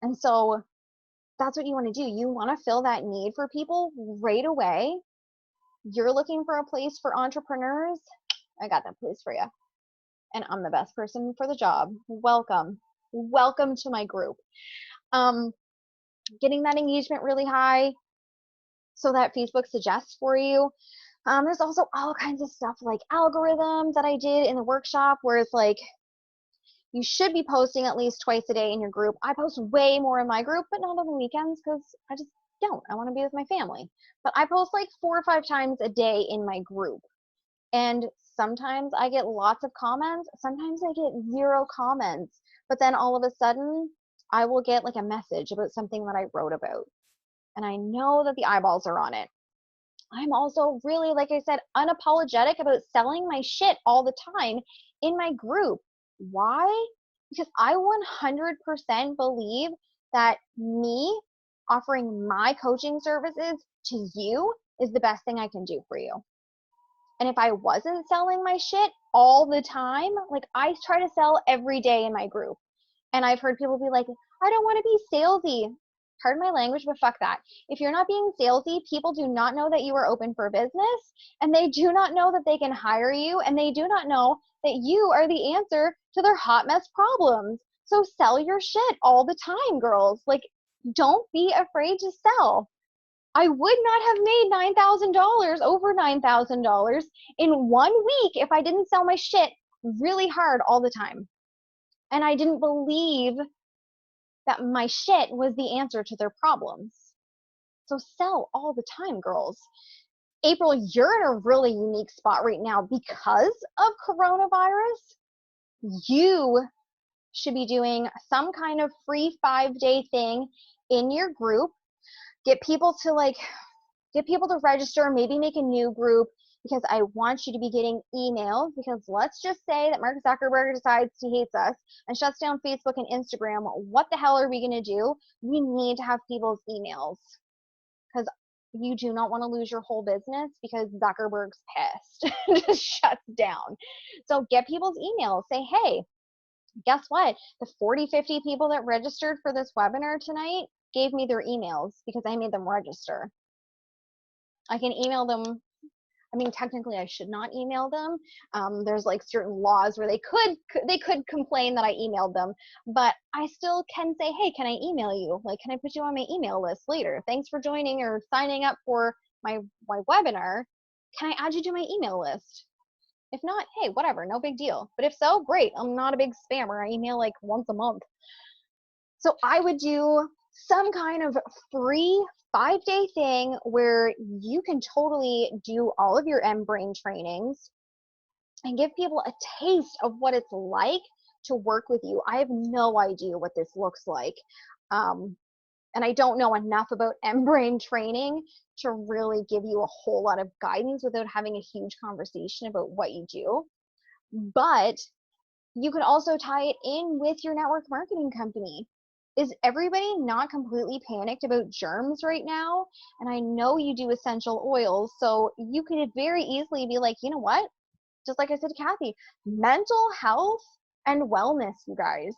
And so that's what you want to do. You want to fill that need for people right away. You're looking for a place for entrepreneurs. I got that place for you. And I'm the best person for the job. Welcome. Welcome to my group. Getting that engagement really high so that Facebook suggests for you. There's also all kinds of stuff like algorithms that I did in the workshop where it's like, you should be posting at least twice a day in your group. I post way more in my group, but not on the weekends because I just don't. I want to be with my family. But I post like 4 or 5 times a day in my group. And sometimes I get lots of comments. Sometimes I get 0 comments. But then all of a sudden, I will get like a message about something that I wrote about. And I know that the eyeballs are on it. I'm also really, like I said, unapologetic about selling my shit all the time in my group. Why? Because I 100% believe that me offering my coaching services to you is the best thing I can do for you. And if I wasn't selling my shit all the time, like I try to sell every day in my group. And I've heard people be like, I don't want to be salesy. Pardon my language, but fuck that. If you're not being salesy, people do not know that you are open for business, and they do not know that they can hire you, and they do not know that you are the answer to their hot mess problems. So sell your shit all the time, girls. Like, don't be afraid to sell. I would not have made $9,000, over $9,000 in 1 week if I didn't sell my shit really hard all the time. And I didn't believe that my shit was the answer to their problems. So sell all the time, girls. April, you're in a really unique spot right now because of coronavirus. You should be doing some kind of free 5-day thing in your group. Get people to register, maybe make a new group, because I want you to be getting emails, because let's just say that Mark Zuckerberg decides he hates us and shuts down Facebook and Instagram. What the hell are we going to do? We need to have people's emails, because you do not want to lose your whole business because Zuckerberg's pissed. Just shuts down. So get people's emails. Say, hey, guess what? The 40, 50 people that registered for this webinar tonight gave me their emails because I made them register. I can email them. I mean, technically I should not email them. There's like certain laws where they could complain that I emailed them, but I still can say, hey, can I email you? Like, can I put you on my email list later? Thanks for joining or signing up for my webinar. Can I add you to my email list? If not, hey, whatever, no big deal. But if so, great. I'm not a big spammer. I email like once a month. So I would do some kind of free 5-day thing where you can totally do all of your M-Brain trainings and give people a taste of what it's like to work with you. I have no idea what this looks like. And I don't know enough about M-Brain training to really give you a whole lot of guidance without having a huge conversation about what you do. But you can also tie it in with your network marketing company. Is everybody not completely panicked about germs right now? And I know you do essential oils, so you could very easily be like, you know what? Just like I said to Kathy, mental health and wellness, you guys.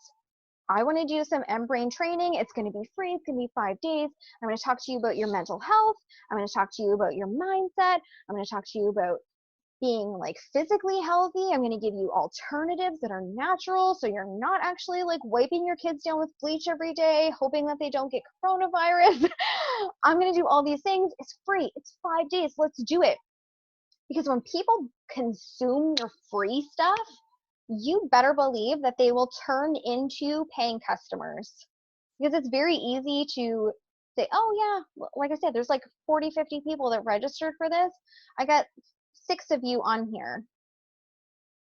I want to do some M-Brain training. It's going to be free. It's going to be 5 days. I'm going to talk to you about your mental health. I'm going to talk to you about your mindset. I'm going to talk to you about being like physically healthy. I'm going to give you alternatives that are natural, so you're not actually like wiping your kids down with bleach every day hoping that they don't get coronavirus. I'm going to do all these things. It's free. It's 5 days. Let's do it. Because when people consume your free stuff, you better believe that they will turn into paying customers. Because it's very easy to say, oh yeah, like I said, there's like 40, 50 people that registered for this. I got 6 of you on here.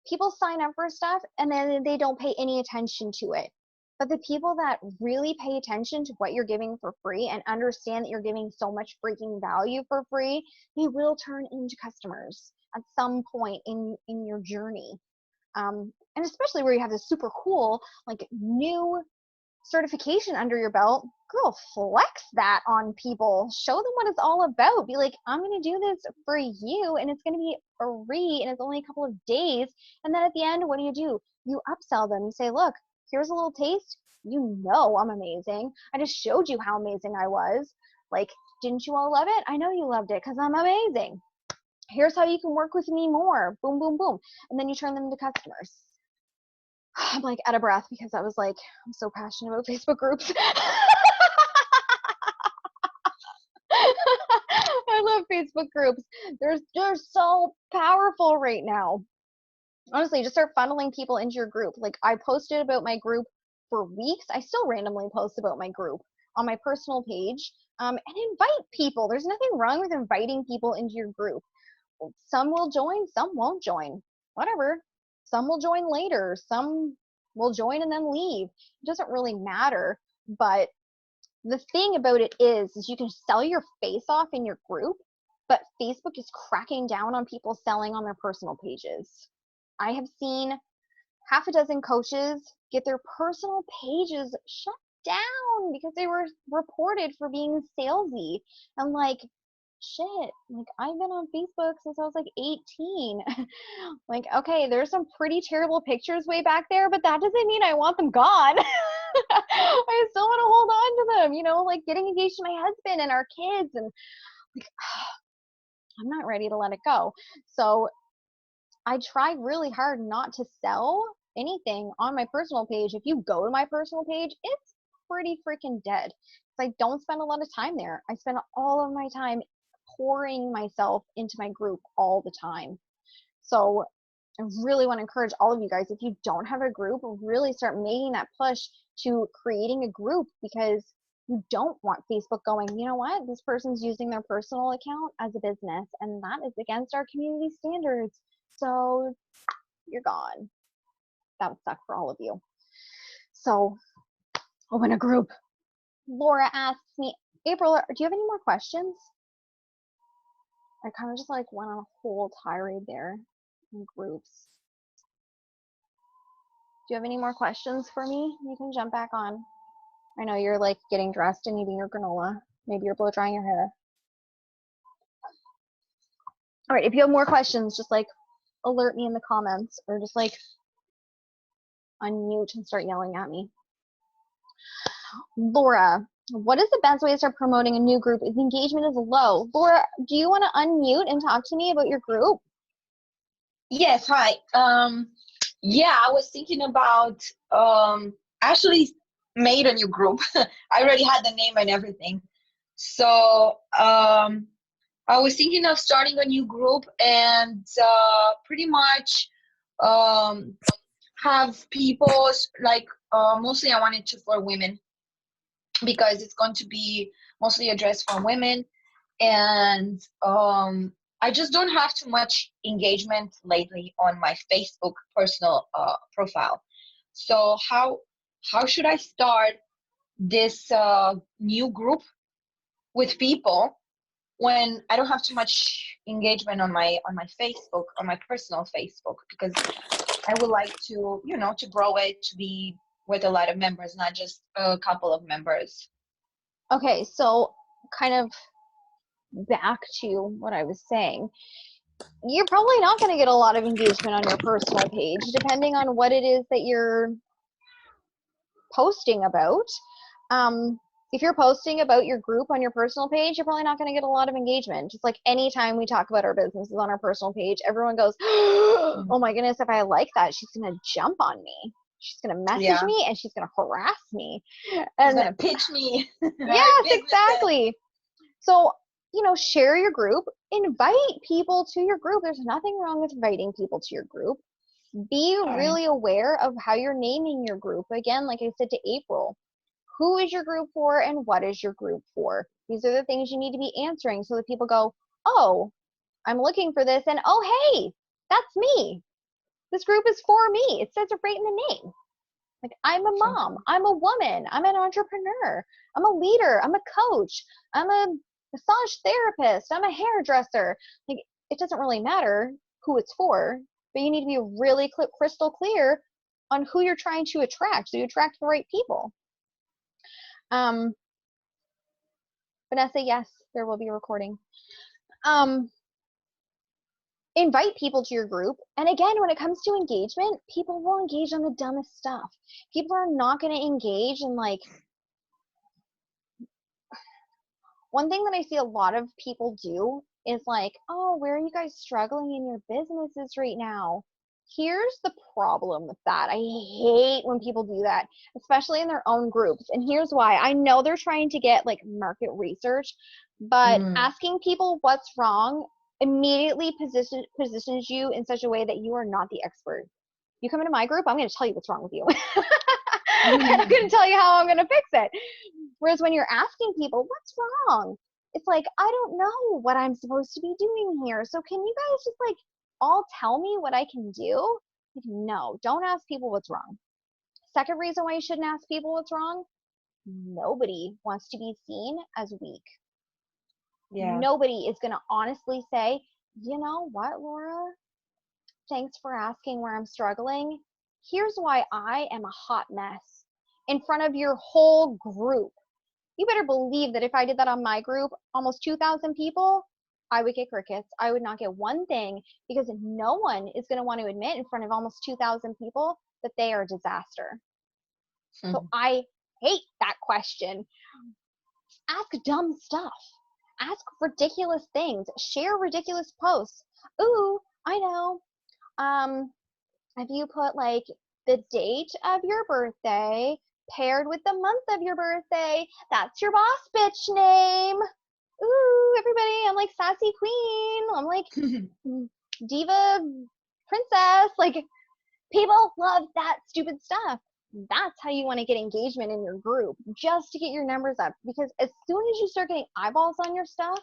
People sign up for stuff and then they don't pay any attention to it. But the people that really pay attention to what you're giving for free and understand that you're giving so much freaking value for free, they will turn into customers at some point in your journey. And especially where you have this super cool, like new certification under your belt, girl, flex that on people. Show them what it's all about. Be like, I'm going to do this for you, and it's going to be free, and it's only a couple of days. And then at the end, what do? You upsell them. You say, look, here's a little taste. You know I'm amazing. I just showed you how amazing I was. Like, didn't you all love it? I know you loved it because I'm amazing. Here's how you can work with me more. Boom, boom, boom. And then you turn them into customers. I'm like out of breath because I was like, I'm so passionate about Facebook groups. I love Facebook groups. They're so powerful right now. Honestly, just start funneling people into your group. Like, I posted about my group for weeks. I still randomly post about my group on my personal page, and invite people. There's nothing wrong with inviting people into your group. Some will join, some won't join. Whatever. Some will join later. Some will join and then leave. It doesn't really matter. But the thing about it is you can sell your face off in your group, but Facebook is cracking down on people selling on their personal pages. I have seen half a dozen coaches get their personal pages shut down because they were reported for being salesy. I'm like, shit, like I've been on Facebook since I was like 18. Like, okay, there's some pretty terrible pictures way back there, but that doesn't mean I want them gone. I still want to hold on to them, you know, like getting engaged to my husband and our kids, and like I'm not ready to let it go. So I try really hard not to sell anything on my personal page. If you go to my personal page, it's pretty freaking dead. I don't spend a lot of time there. I spend all of my time pouring myself into my group all the time. So I really want to encourage all of you guys, if you don't have a group, really start making that push to creating a group, because you don't want Facebook going, you know what, this person's using their personal account as a business, and that is against our community standards. So you're gone. That would suck for all of you. So open a group. Laura asks me, April, do you have any more questions? I kind of just like went on a whole tirade there in groups. Do you have any more questions for me? You can jump back on. I know you're like getting dressed and eating your granola. Maybe you're blow drying your hair. All right, if you have more questions, just like alert me in the comments, or just like unmute and start yelling at me. Laura, what is the best way to start promoting a new group if engagement is low? Laura, do you want to unmute and talk to me about your group? Yes, hi. Yeah, I was thinking about actually made a new group. I already had the name and everything. So I was thinking of starting a new group and pretty much have people like mostly I wanted to for women, because it's going to be mostly addressed for women, and I just don't have too much engagement lately on my Facebook personal profile. So how should I start this new group with people when I don't have too much engagement on my Facebook, on my personal Facebook, because I would like to, you know, to grow it, to be with a lot of members, not just a couple of members. Okay, so kind of back to what I was saying. You're probably not going to get a lot of engagement on your personal page, depending on what it is that you're posting about. If you're posting about your group on your personal page, you're probably not going to get a lot of engagement. Just like anytime we talk about our businesses on our personal page, everyone goes, oh my goodness, if I like that, she's going to jump on me. She's going to message me and she's going to harass me. And she's going to pitch me. Yes, exactly. So, you know, share your group, invite people to your group. There's nothing wrong with inviting people to your group. Be really aware of how you're naming your group. Again, like I said to April, who is your group for and what is your group for? These are the things you need to be answering so that people go, oh, I'm looking for this, and oh, hey, that's me. This group is for me. It says it right in the name. Like, I'm a mom, I'm a woman, I'm an entrepreneur, I'm a leader, I'm a coach, I'm a massage therapist, I'm a hairdresser. Like, it doesn't really matter who it's for, but you need to be really crystal clear on who you're trying to attract, so you attract the right people. Vanessa, yes, there will be a recording. Invite people to your group. And again, when it comes to engagement, people will engage on the dumbest stuff. People are not going to engage in, like, one thing that I see a lot of people do is like, oh, where are you guys struggling in your businesses right now? Here's the problem with that. I hate when people do that, especially in their own groups. And here's why. I know they're trying to get like market research, but asking people what's wrong immediately positions you in such a way that you are not the expert. You come into my group, I'm going to tell you what's wrong with you. And I'm going to tell you how I'm going to fix it. Whereas when you're asking people, what's wrong? It's like, I don't know what I'm supposed to be doing here. So can you guys just like all tell me what I can do? Like, no, don't ask people what's wrong. Second reason why you shouldn't ask people what's wrong, nobody wants to be seen as weak. Yeah. Nobody is going to honestly say, you know what, Laura? Thanks for asking where I'm struggling. Here's why I am a hot mess in front of your whole group. You better believe that if I did that on my group, almost 2,000 people, I would get crickets. I would not get one thing, because no one is going to want to admit in front of almost 2,000 people that they are a disaster. So I hate that question. Ask dumb stuff. Ask ridiculous things. Share ridiculous posts. Ooh, I know. If you put like the date of your birthday paired with the month of your birthday, that's your boss bitch name. Ooh, everybody, I'm like sassy queen. I'm like diva princess. Like, people love that stupid stuff. That's how you want to get engagement in your group, just to get your numbers up. Because as soon as you start getting eyeballs on your stuff,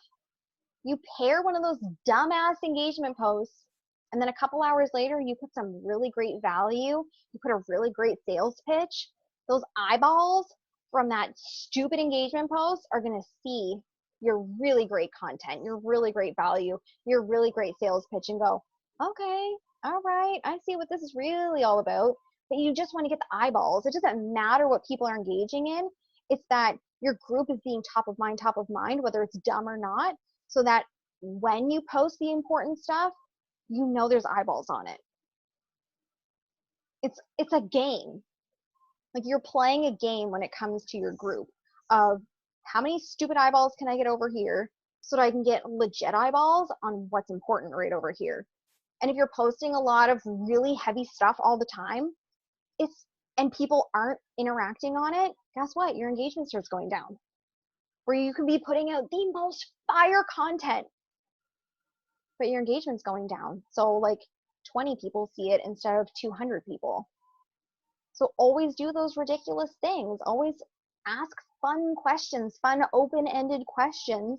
you pair one of those dumbass engagement posts, and then a couple hours later, you put some really great value, you put a really great sales pitch, those eyeballs from that stupid engagement post are going to see your really great content, your really great value, your really great sales pitch, and go, okay, all right, I see what this is really all about. But you just want to get the eyeballs. It doesn't matter what people are engaging in. It's that your group is being top of mind, whether it's dumb or not, so that when you post the important stuff, you know there's eyeballs on it. It's a game. Like, you're playing a game when it comes to your group of how many stupid eyeballs can I get over here so that I can get legit eyeballs on what's important right over here. And if you're posting a lot of really heavy stuff all the time, and people aren't interacting on it, guess what? Your engagement starts going down. Where you can be putting out the most fire content, but your engagement's going down. So like 20 people see it instead of 200 people. So always do those ridiculous things. Always ask fun questions, fun open-ended questions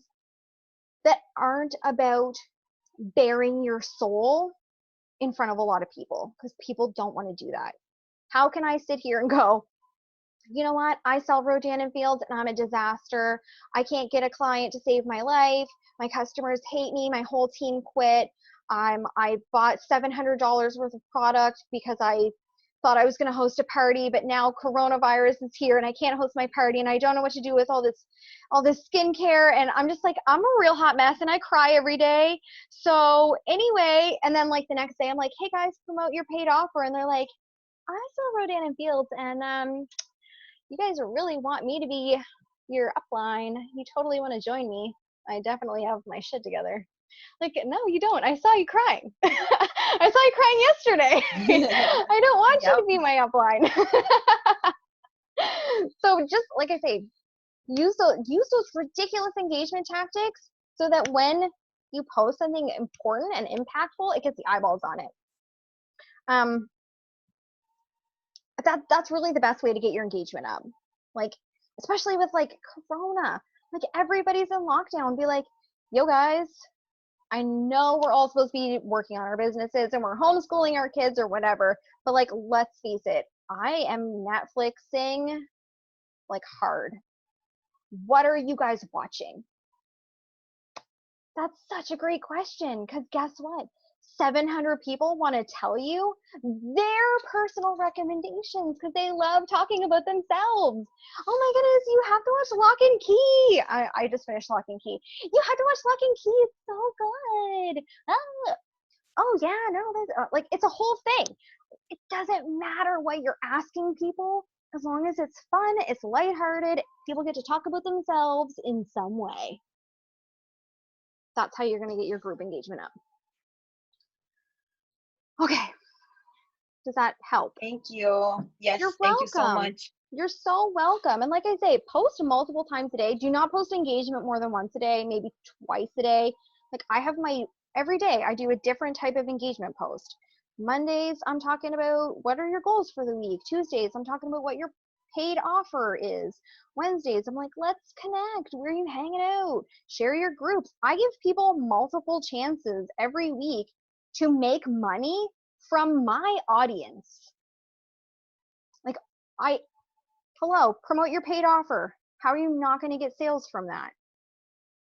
that aren't about bearing your soul in front of a lot of people, because people don't want to do that. How can I sit here and go, you know what? I sell Rodan and Fields and I'm a disaster. I can't get a client to save my life. My customers hate me. My whole team quit. I bought $700 worth of product because I thought I was going to host a party, but now coronavirus is here and I can't host my party and I don't know what to do with all this skincare. And I'm just like, I'm a real hot mess and I cry every day. So anyway, and then like the next day I'm like, hey guys, promote your paid offer. And they're like, I sell Rodan and Fields and you guys really want me to be your upline. You totally want to join me. I definitely have my shit together. Like, no, you don't. I saw you crying. I saw you crying yesterday. I don't want you to be my upline. So just like I say, use those ridiculous engagement tactics so that when you post something important and impactful, it gets the eyeballs on it. That's really the best way to get your engagement up. Like, especially with like Corona, like everybody's in lockdown. Be like, yo guys, I know we're all supposed to be working on our businesses and we're homeschooling our kids or whatever, but like, let's face it, I am Netflixing like hard. What are you guys watching? That's such a great question, because guess what? 700 people want to tell you their personal recommendations because they love talking about themselves. Oh my goodness, you have to watch Lock and Key. I just finished Lock and Key. You have to watch Lock and Key. It's so good. Oh yeah, no, like it's a whole thing. It doesn't matter what you're asking people as long as it's fun, it's lighthearted, people get to talk about themselves in some way. That's how you're going to get your group engagement up. Okay. Does that help? Thank you. Yes, You're thank you so welcome. much. You're so welcome. And like I say, post multiple times a day. Do not post engagement more than once a day, maybe twice a day. Like I have every day I do a different type of engagement post. Mondays, I'm talking about what are your goals for the week. Tuesdays, I'm talking about what your paid offer is. Wednesdays, I'm like, let's connect. Where are you hanging out? Share your groups. I give people multiple chances every week to make money from my audience. Like, hello, promote your paid offer. How are you not going to get sales from that?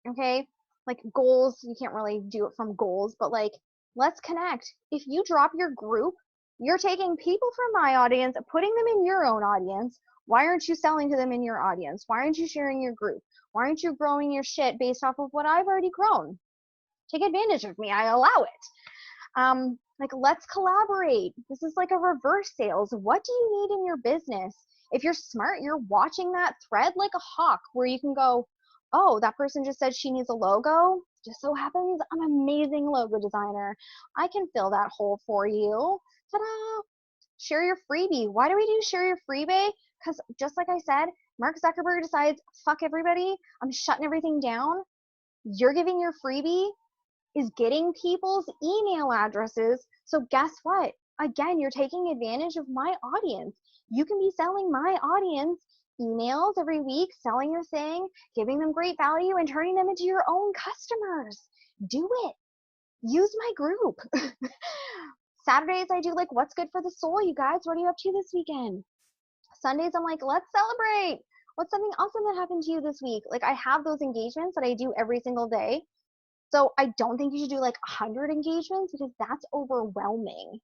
Okay, like goals, you can't really do it from goals, but like, let's connect. If you drop your group, you're taking people from my audience, putting them in your own audience. Why aren't you selling to them in your audience? Why aren't you sharing your group? Why aren't you growing your shit based off of what I've already grown? Take advantage of me. I allow it. Like, let's collaborate. This is like a reverse sales. What do you need in your business? If you're smart, you're watching that thread like a hawk where you can go, oh, that person just said she needs a logo. Just so happens I'm an amazing logo designer. I can fill that hole for you. Ta-da! Share your freebie. Why do we do share your freebie? Because just like I said, Mark Zuckerberg decides, fuck everybody. I'm shutting everything down. You're giving your freebie is getting people's email addresses. So guess what? Again, you're taking advantage of my audience. You can be selling my audience emails every week, selling your thing, giving them great value, and turning them into your own customers. Do it. Use my group. Saturdays, I do like, what's good for the soul, you guys? What are you up to this weekend? Sundays, I'm like, let's celebrate. What's something awesome that happened to you this week? Like, I have those engagements that I do every single day. So I don't think you should do like 100 engagements because that's overwhelming.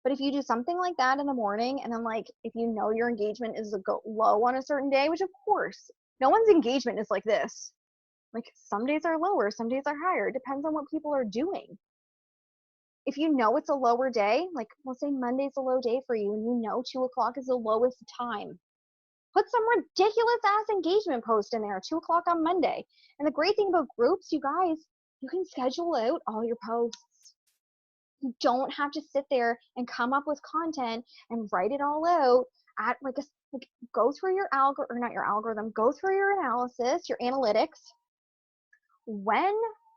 But if you do something like that in the morning, and then like if you know your engagement is low on a certain day, which of course, no one's engagement is like this. Like some days are lower, some days are higher. It depends on what people are doing. If you know it's a lower day, like let's say Monday's a low day for you and you know 2 o'clock is the lowest time, put some ridiculous ass engagement post in there, 2 o'clock on Monday. And the great thing about groups, you guys, you can schedule out all your posts. You don't have to sit there and come up with content and write it all out at like go through your go through your analysis, your analytics. When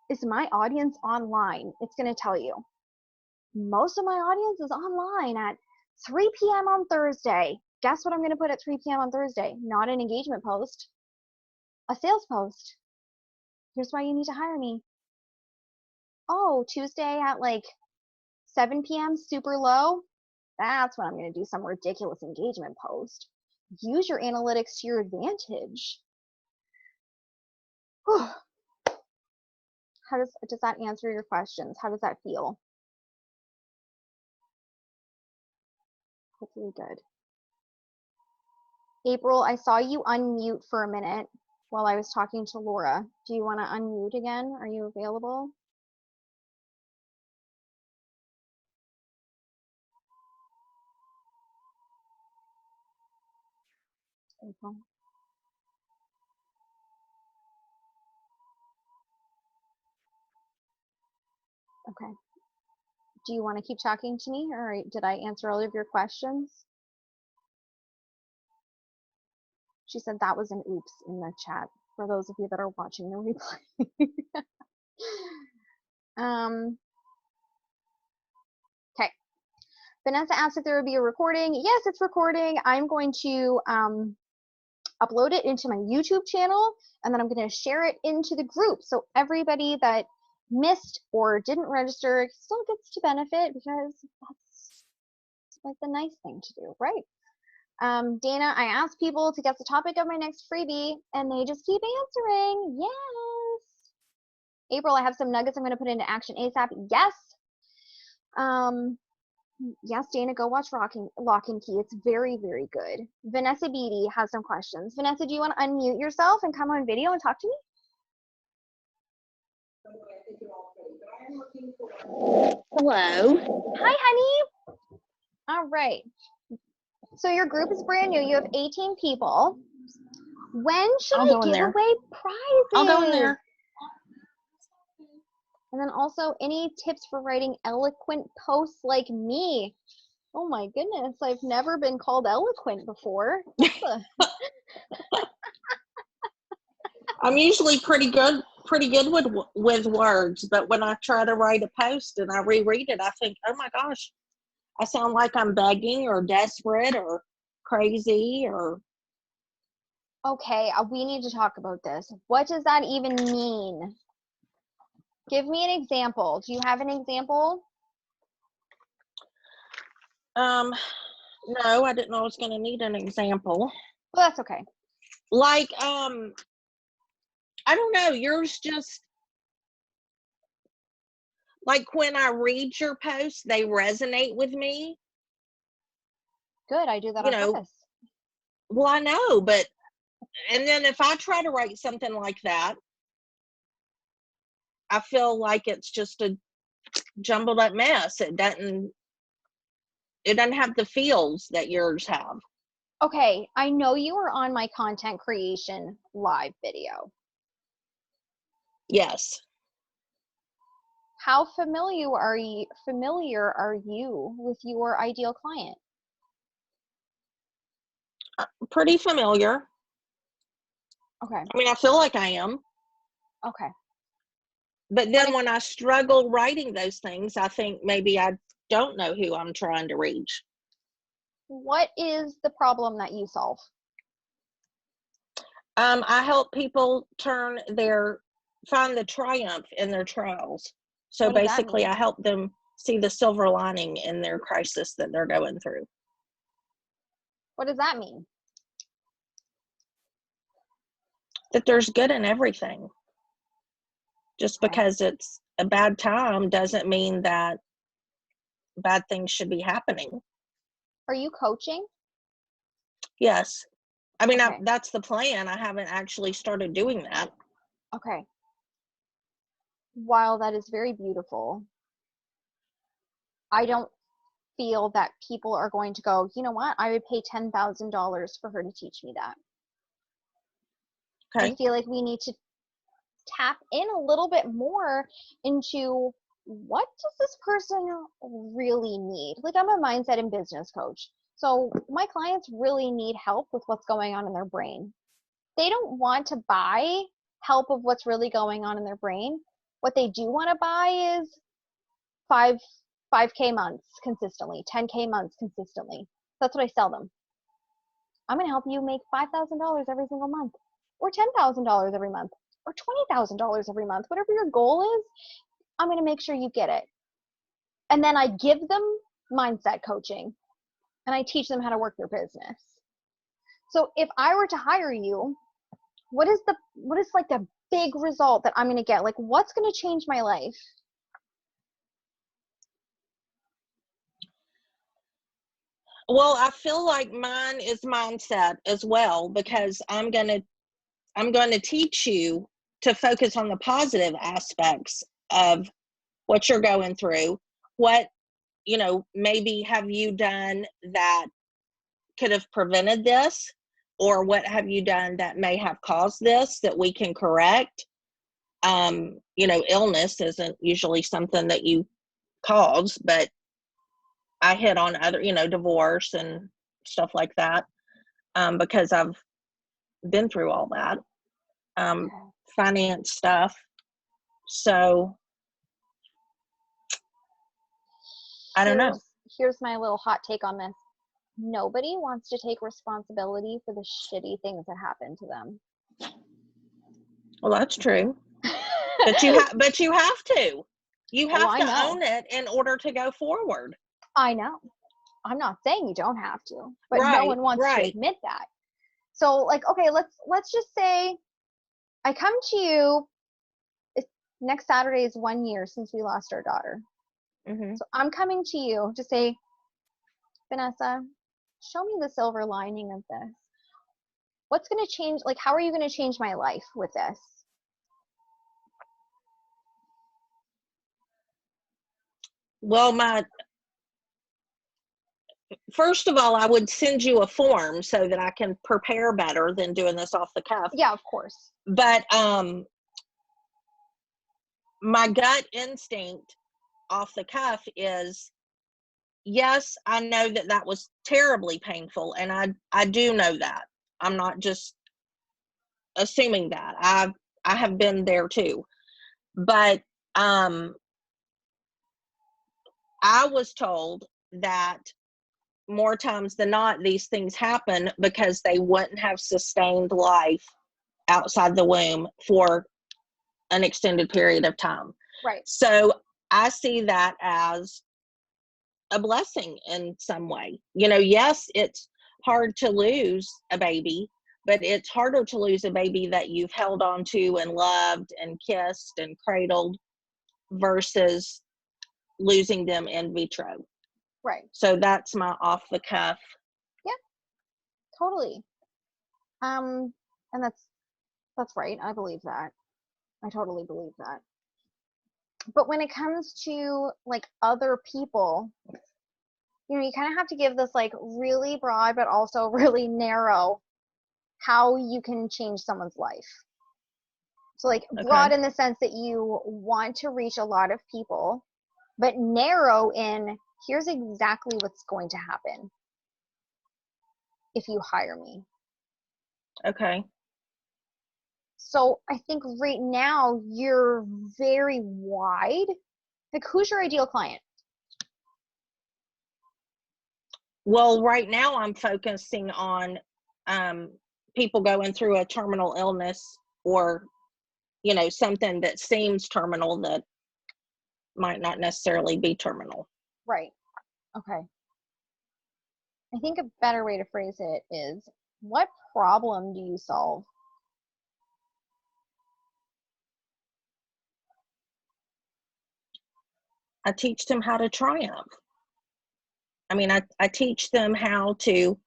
is my audience online? It's going to tell you. Most of my audience is online at 3 p.m. on Thursday. Guess what I'm going to put at 3 p.m. on Thursday? Not an engagement post, a sales post. Here's why you need to hire me. Oh, Tuesday at like 7 p.m., super low. That's when I'm going to do some ridiculous engagement post. use your analytics to your advantage. Whew. How does that answer your questions? How does that feel? Hopefully good. April, I saw you unmute for a minute while I was talking to Laura. Do you want to unmute again? Are you available? April. Okay. Do you want to keep talking to me, or did I answer all of your questions? She said that was an oops in the chat for those of you that are watching the replay. Okay. Vanessa asked if there would be a recording. Yes, it's recording. I'm going to upload it into my YouTube channel, and then I'm going to share it into the group. So everybody that missed or didn't register still gets to benefit, because that's like the nice thing to do, right? Dana, I asked people to guess the topic of my next freebie, and they just keep answering. Yes. April, I have some nuggets I'm going to put into action ASAP. Yes. Yes, Dana, go watch Lock and Key. It's very, very good. Vanessa Beatty has some questions. Vanessa, do you want to unmute yourself and come on video and talk to me? Hello. Hi, honey. All right. So your group is brand new. You have 18 people. When should I give away prizes? I'll go in there. And then also, any tips for writing eloquent posts like me? Oh my goodness, I've never been called eloquent before. I'm usually pretty good with words, but when I try to write a post and I reread it, I think, oh my gosh, I sound like I'm begging or desperate or crazy or. Okay, we need to talk about this. What does that even mean? Give me an example. Do you have an example? No, I didn't know I was going to need an example. Well, that's okay. Like, I don't know, yours just, like when I read your posts, they resonate with me. Good, I do that on purpose. Well, I know, but, and then if I try to write something like that, I feel like it's just a jumbled up mess. It doesn't have the feels that yours have. Okay, I know you were on my content creation live video. Yes. How familiar are you with your ideal client? Pretty familiar. Okay. I mean, I feel like I am. Okay. But then when I struggle writing those things, I think maybe I don't know who I'm trying to reach. What is the problem that you solve? I help people find the triumph in their trials. So basically, I help them see the silver lining in their crisis that they're going through. What does that mean? That there's good in everything. Just because it's a bad time doesn't mean that bad things should be happening. Are you coaching? Yes. I mean, that's the plan. I haven't actually started doing that. Okay. While that is very beautiful, I don't feel that people are going to go, you know what, I would pay $10,000 for her to teach me that. Okay. I feel like we need to tap in a little bit more into what does this person really need? Like, I'm a mindset and business coach. So my clients really need help with what's going on in their brain. They don't want to buy help of what's really going on in their brain. What they do want to buy is 5K months consistently, 10K months consistently. That's what I sell them. I'm going to help you make $5,000 every single month, or $10,000 every month, or $20,000 every month. Whatever your goal is, I'm going to make sure you get it. And then I give them mindset coaching, and I teach them how to work their business. So if I were to hire you, what is like the big result that I'm going to get? Like, what's going to change my life? Well, I feel like mine is mindset as well, because I'm going to teach you to focus on the positive aspects of what you're going through. What, maybe have you done that could have prevented this, or what have you done that may have caused this that we can correct? Illness isn't usually something that you cause, but I hit on other, divorce and stuff like that, because I've been through all that, finance stuff. So I don't know. Here's my little hot take on this. Nobody wants to take responsibility for the shitty things that happen to them. Well, that's true. But you have to. You have to own it in order to go forward. I know. I'm not saying you don't have to, but right, no one wants to admit that. So, like, okay, let's just say I come to you. Next Saturday is 1 year since we lost our daughter. Mm-hmm. So I'm coming to you to say, Vanessa, show me the silver lining of this. What's going to change? Like, how are you going to change my life with this? Well, first of all, I would send you a form so that I can prepare better than doing this off the cuff. Yeah, of course. But my gut instinct off the cuff is, yes, I know that was terribly painful, and I do know that. I'm not just assuming that. I have been there too. But I was told that more times than not, these things happen because they wouldn't have sustained life outside the womb for an extended period of time. Right. So I see that as a blessing in some way. Yes, it's hard to lose a baby, but it's harder to lose a baby that you've held on to and loved and kissed and cradled versus losing them in vitro. Right. So that's my off the cuff. Yeah, totally. And that's right. I believe that. I totally believe that. But when it comes to like other people, you kind of have to give this like really broad, but also really narrow how you can change someone's life. So like broad in the sense that you want to reach a lot of people, but narrow in here's exactly what's going to happen if you hire me. Okay. So I think right now you're very wide. Like, who's your ideal client? Well, right now I'm focusing on people going through a terminal illness, or something that seems terminal that might not necessarily be terminal. Right. Okay. I think a better way to phrase it is, what problem do you solve? I teach them how to triumph. I mean, I teach them how to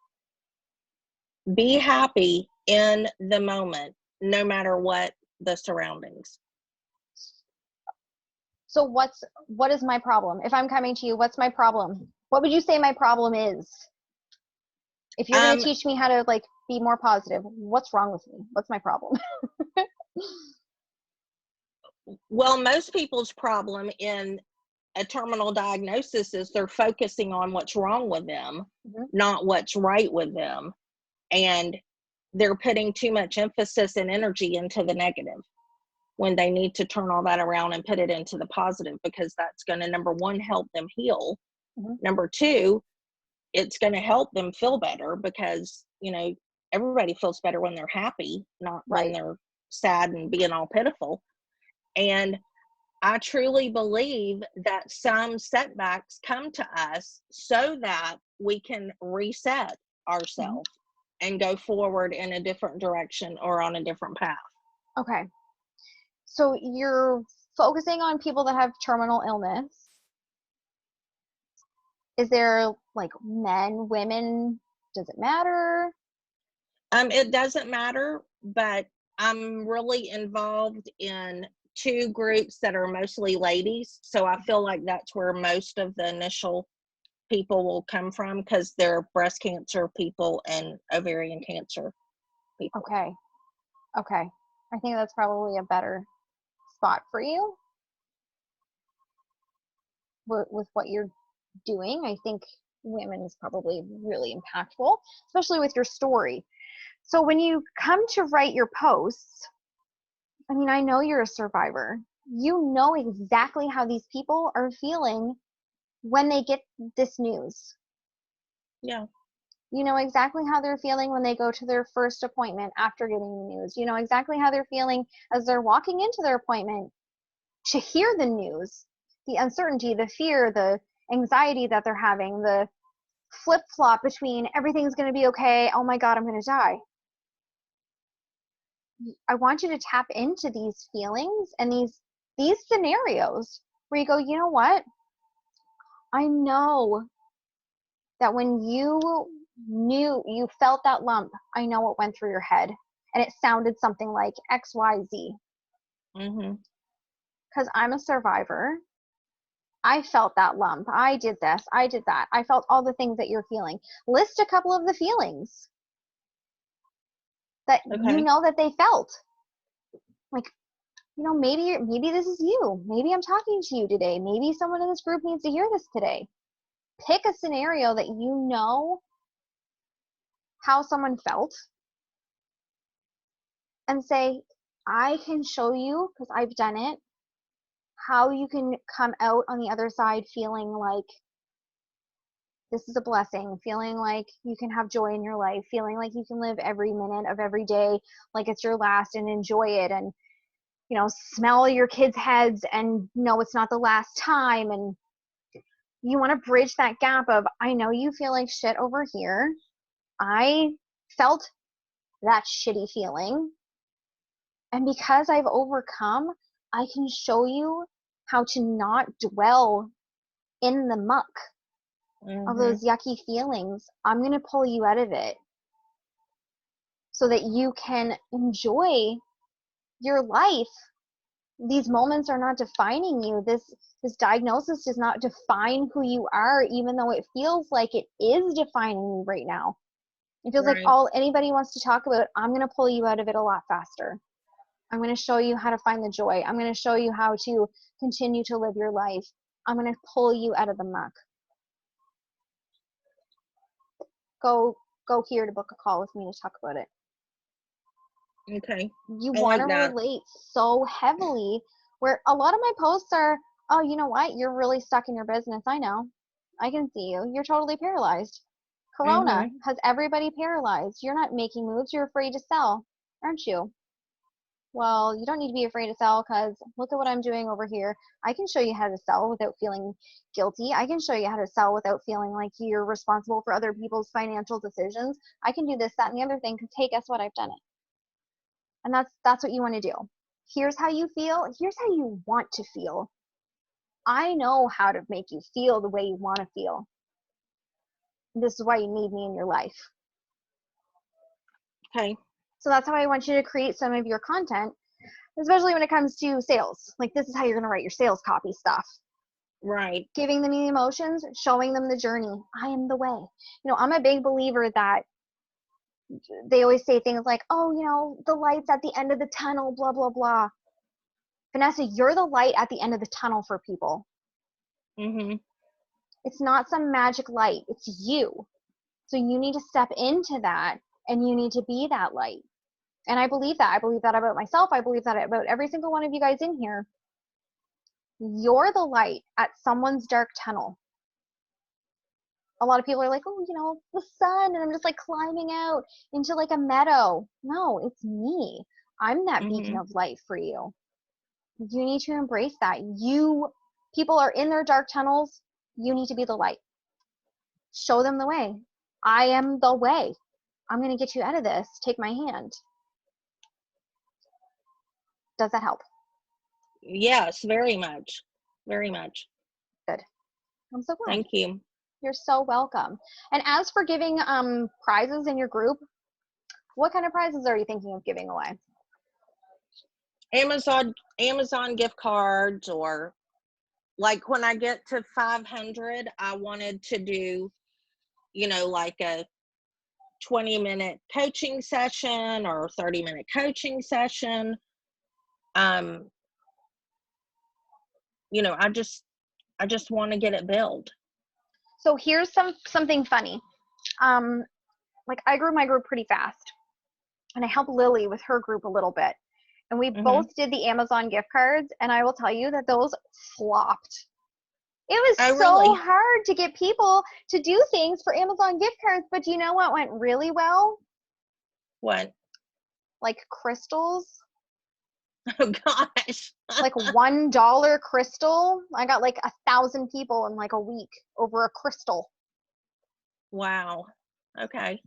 be happy in the moment, no matter what the surroundings. So what is my problem? If I'm coming to you, what's my problem? What would you say my problem is? If you're going to teach me how to like be more positive, what's wrong with me? What's my problem? Well, most people's problem in a terminal diagnosis is they're focusing on what's wrong with them, not what's right with them. And they're putting too much emphasis and energy into the negative when they need to turn all that around and put it into the positive, because that's going to, number one, help them heal. Number two, it's going to help them feel better, because, everybody feels better when they're happy, not when they're sad and being all pitiful. And I truly believe that some setbacks come to us so that we can reset ourselves and go forward in a different direction or on a different path. Okay. So you're focusing on people that have terminal illness. Is there like men, women? Does it matter? It doesn't matter, but I'm really involved in 2 groups that are mostly ladies. So I feel like that's where most of the initial people will come from, because they're breast cancer people and ovarian cancer people. Okay. Okay. I think that's probably a better spot for you with what you're doing. I think women is probably really impactful, especially with your story. So when you come to write your posts, I mean, I know you're a survivor. You know exactly how these people are feeling when they get this news. Yeah. You know exactly how they're feeling when they go to their first appointment after getting the news. You know exactly how they're feeling as they're walking into their appointment to hear the news, the uncertainty, the fear, the anxiety that they're having, the flip-flop between everything's going to be okay, oh my God, I'm going to die. I want you to tap into these feelings and these scenarios where you go, you know what? I know that when you felt that lump, I know what went through your head. And it sounded something like XYZ. Mm-hmm. Because I'm a survivor. I felt that lump. I did this. I did that. I felt all the things that you're feeling. List a couple of the feelings that you know that they felt. Like, you know, maybe this is you. Maybe I'm talking to you today. Maybe someone in this group needs to hear this today. Pick a scenario that you know how someone felt and say, I can show you, because I've done it, how you can come out on the other side feeling like this is a blessing, feeling like you can have joy in your life, feeling like you can live every minute of every day like it's your last and enjoy it, and, you know, smell your kids' heads and know it's not the last time. And you want to bridge that gap of, I know you feel like shit over here. I felt that shitty feeling. And because I've overcome, I can show you how to not dwell in the muck of those yucky feelings. I'm going to pull you out of it so that you can enjoy your life. These moments are not defining you. This diagnosis does not define who you are, even though it feels like it is defining you right now. It feels like all anybody wants to talk about. I'm going to pull you out of it a lot faster. I'm going to show you how to find the joy. I'm going to show you how to continue to live your life. I'm going to pull you out of the muck. Go here to book a call with me to talk about it. Okay. You want to relate so heavily, where a lot of my posts are, oh, you know what? You're really stuck in your business. I know. I can see you. You're totally paralyzed. Corona has everybody paralyzed. You're not making moves. You're afraid to sell, aren't you? Well, you don't need to be afraid to sell, because look at what I'm doing over here. I can show you how to sell without feeling guilty. I can show you how to sell without feeling like you're responsible for other people's financial decisions. I can do this, that, and the other thing, because hey, guess what? I've done it. And that's what you want to do. Here's how you feel. Here's how you want to feel. I know how to make you feel the way you want to feel. This is why you need me in your life. Okay. So that's how I want you to create some of your content, especially when it comes to sales. Like, this is how you're going to write your sales copy stuff. Right. Giving them the emotions, showing them the journey. I am the way. You know, I'm a big believer that they always say things like, oh, you know, the light's at the end of the tunnel, blah, blah, blah. Vanessa, you're the light at the end of the tunnel for people. It's not some magic light. It's you. So you need to step into that, and you need to be that light. And I believe that. I believe that about myself. I believe that about every single one of you guys in here. You're the light at someone's dark tunnel. A lot of people are like, oh, you know, the sun, and I'm just like climbing out into like a meadow. No, it's me. I'm that beacon of light for you. You need to embrace that. People are in their dark tunnels. You need to be the light. Show them the way. I am the way. I'm going to get you out of this. Take my hand. Does that help? Yes, very much. Very much. Good. I'm so glad. Thank you. You're so welcome. And as for giving prizes in your group, what kind of prizes are you thinking of giving away? Amazon gift cards, or like when I get to 500, I wanted to do, like a 20-minute coaching session or 30-minute coaching session. I just want to get it billed. So here's something funny. Like I grew my group pretty fast, and I helped Lily with her group a little bit. And we both did the Amazon gift cards, and I will tell you that those flopped. It was so hard to get people to do things for Amazon gift cards, but do you know what went really well? What? Like crystals. Oh gosh. Like $1 crystal. I got like 1,000 people in like a week over a crystal. Wow. Okay.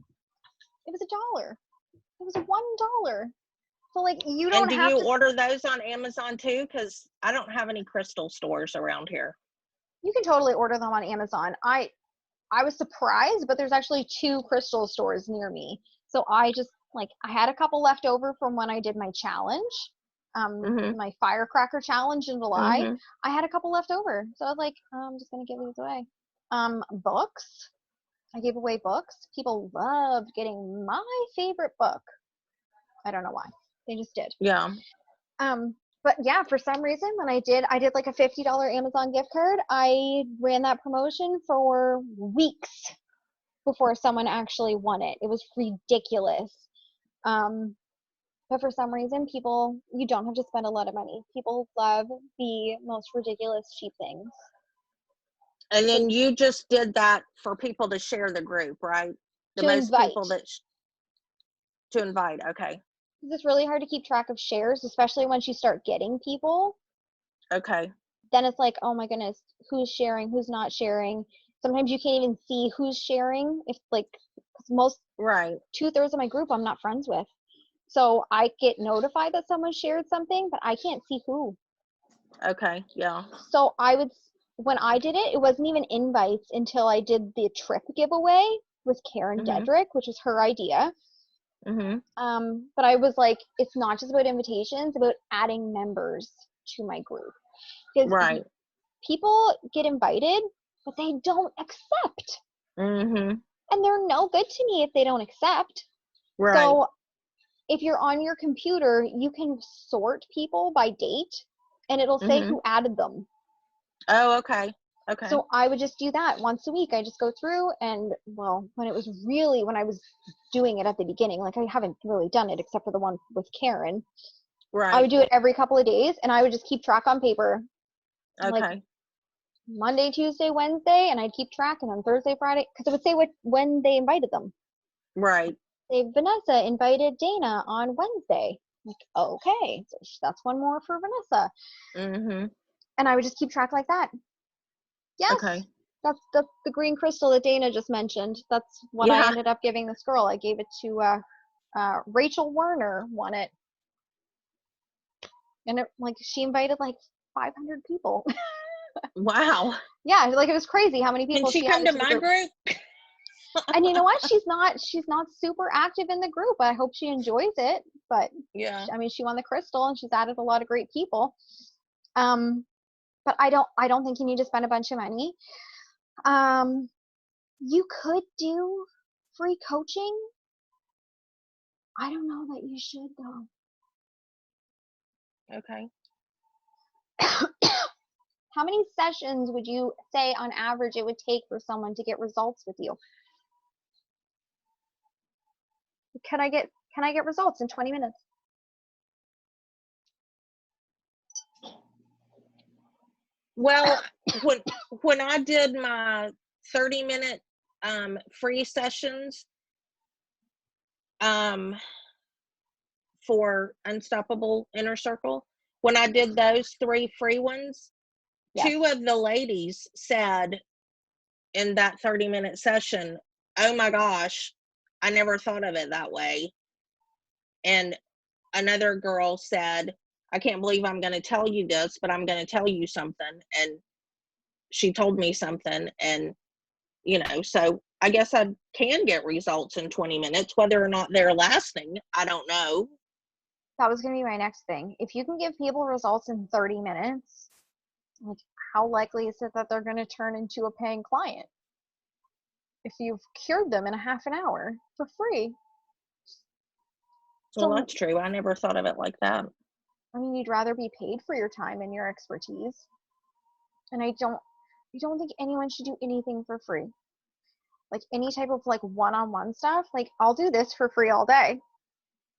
It was $1. It was $1. So like you don't have to. And do you order those on Amazon too? Because I don't have any crystal stores around here. You can totally order them on Amazon. I was surprised, but there's actually 2 crystal stores near me. So I just I had a couple left over from when I did my challenge, my firecracker challenge in July. I had a couple left over. So I was like, I'm just going to give these away. Books. I gave away books. People loved getting my favorite book. I don't know why. They just did. Yeah. But yeah, for some reason, when I did like a $50 Amazon gift card. I ran that promotion for weeks before someone actually won it. It was ridiculous. But for some reason, you don't have to spend a lot of money. People love the most ridiculous cheap things. And then you just did that for people to share the group, right? To invite. To invite, okay. It's really hard to keep track of shares, especially once you start getting people. Okay. Then it's like, oh my goodness, who's sharing, who's not sharing. Sometimes you can't even see who's sharing. If most, right, 2/3 of my group I'm not friends with. So I get notified that someone shared something, but I can't see who. Okay, yeah. So when I did it, it wasn't even invites until I did the trip giveaway with Karen Dedrick, which was her idea. But I was like, it's not just about invitations, it's about adding members to my group. Because people get invited, but they don't accept. And they're no good to me if they don't accept. Right. So if you're on your computer, you can sort people by date, and it'll say who added them. Oh, okay. Okay. So I would just do that once a week. I just go through and, when I was doing it at the beginning, like I haven't really done it except for the one with Karen. Right. I would do it every couple of days, and I would just keep track on paper. Okay. Like Monday, Tuesday, Wednesday, and I'd keep track, and on Thursday, Friday, because it would say when they invited them. Right. Say, Vanessa invited Dana on Wednesday. Like, okay, so that's one more for Vanessa. And I would just keep track like that. Yes. Okay. That's the green crystal that Dana just mentioned. That's what I ended up giving this girl. I gave it to Rachel Werner won it. And she invited 500 people. Wow. Yeah, it was crazy how many people she come to my group. And you know what? She's not super active in the group. I hope she enjoys it. But yeah, I mean, she won the crystal and she's added a lot of great people. But I don't think you need to spend a bunch of money. You could do free coaching. I don't know that you should though. Okay. How many sessions would you say on average it would take for someone to get results with you? Can I get results in 20 minutes? Well, when I did my 30-minute free sessions for Unstoppable Inner Circle, when I did those 3 free ones, 2 of the ladies said in that 30-minute session, oh my gosh, I never thought of it that way. And another girl said, I can't believe I'm going to tell you this, but I'm going to tell you something. And she told me something, and, you know, so I guess I can get results in 20 minutes, whether or not they're lasting. I don't know. That was going to be my next thing. If you can give people results in 30 minutes, like, how likely is it that they're going to turn into a paying client if you've cured them in a half an hour for free? Well, So, that's true. I never thought of it like that. I mean, you'd rather be paid for your time and your expertise. And I don't think anyone should do anything for free. Like, any type of like one-on-one stuff, like, I'll do this for free all day.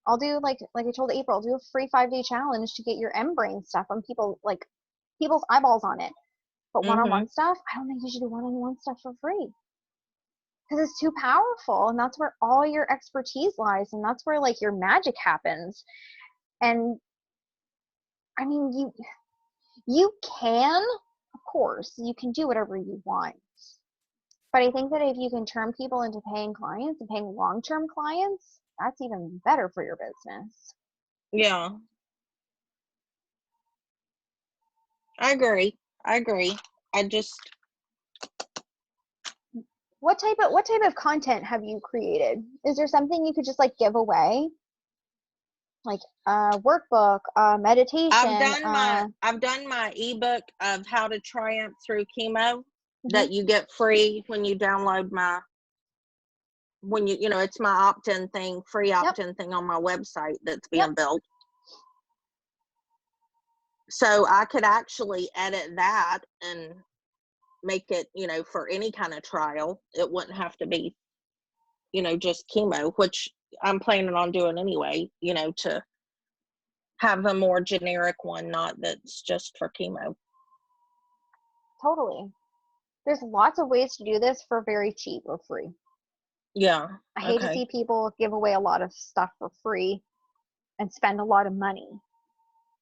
I'll do like I told April, do a free 5-day challenge to get your M-brain stuff on people's eyeballs on it. But one-on-one stuff, I don't think you should do one-on-one stuff for free. Because it's too powerful, and that's where all your expertise lies, and that's where like your magic happens. And I mean, you can, of course, you can do whatever you want. But I think that if you can turn people into paying clients and paying long-term clients, that's even better for your business. Yeah. I agree. I just, What type of content have you created? Is there something you could just like give away? Like a workbook, meditation. I've done my ebook of how to triumph through chemo that you get free when you download it's my opt-in thing, free opt-in thing on my website that's being built. So I could actually edit that and make it, for any kind of trial. It wouldn't have to be, just chemo, which I'm planning on doing anyway, to have a more generic one, not that's just for chemo. Totally. There's lots of ways to do this for very cheap or free. Yeah. I hate to see people give away a lot of stuff for free and spend a lot of money.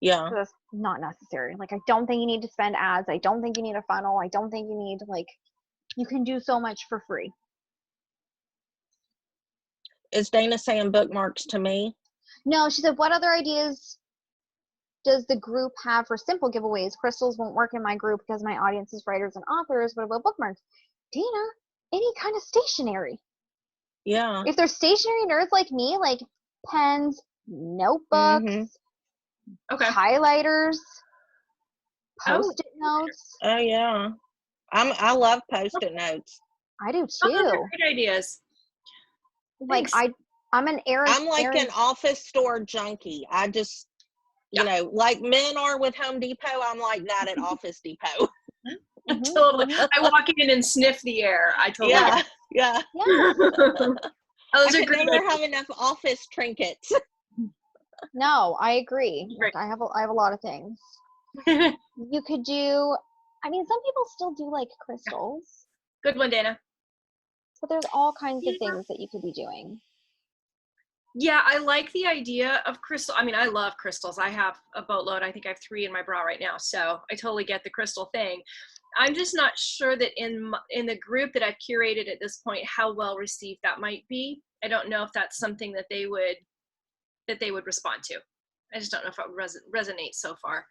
Yeah. So that's not necessary. Like, I don't think you need to spend ads. I don't think you need a funnel. I don't think you need you can do so much for free. Is Dana saying bookmarks to me? No, she said, what other ideas does the group have for simple giveaways? Crystals won't work in my group because my audience is writers and authors. What about bookmarks? Dana, any kind of stationery. Yeah. If they're stationary nerds like me, like pens, notebooks, highlighters, post-it notes. Oh yeah. I love post-it notes. I do too. Those are great ideas. Like Thanks. I'm an office store junkie. I just like men are with Home Depot, I'm like that at Office Depot. Totally. I walk in and sniff the air. I totally Yeah. Those I could never have enough office trinkets. No, I agree. Like, I have a lot of things. You could do, I mean, some people still do like crystals. Good one, Dana. But there's all kinds of things that you could be doing. Yeah, I like the idea of crystal. I mean, I love crystals. I have a boatload. I think I have 3 in my bra right now. So I totally get the crystal thing. I'm just not sure that in the group that I've curated at this point, how well received that might be. I don't know if that's something that they would respond to. I just don't know if it would resonate so far.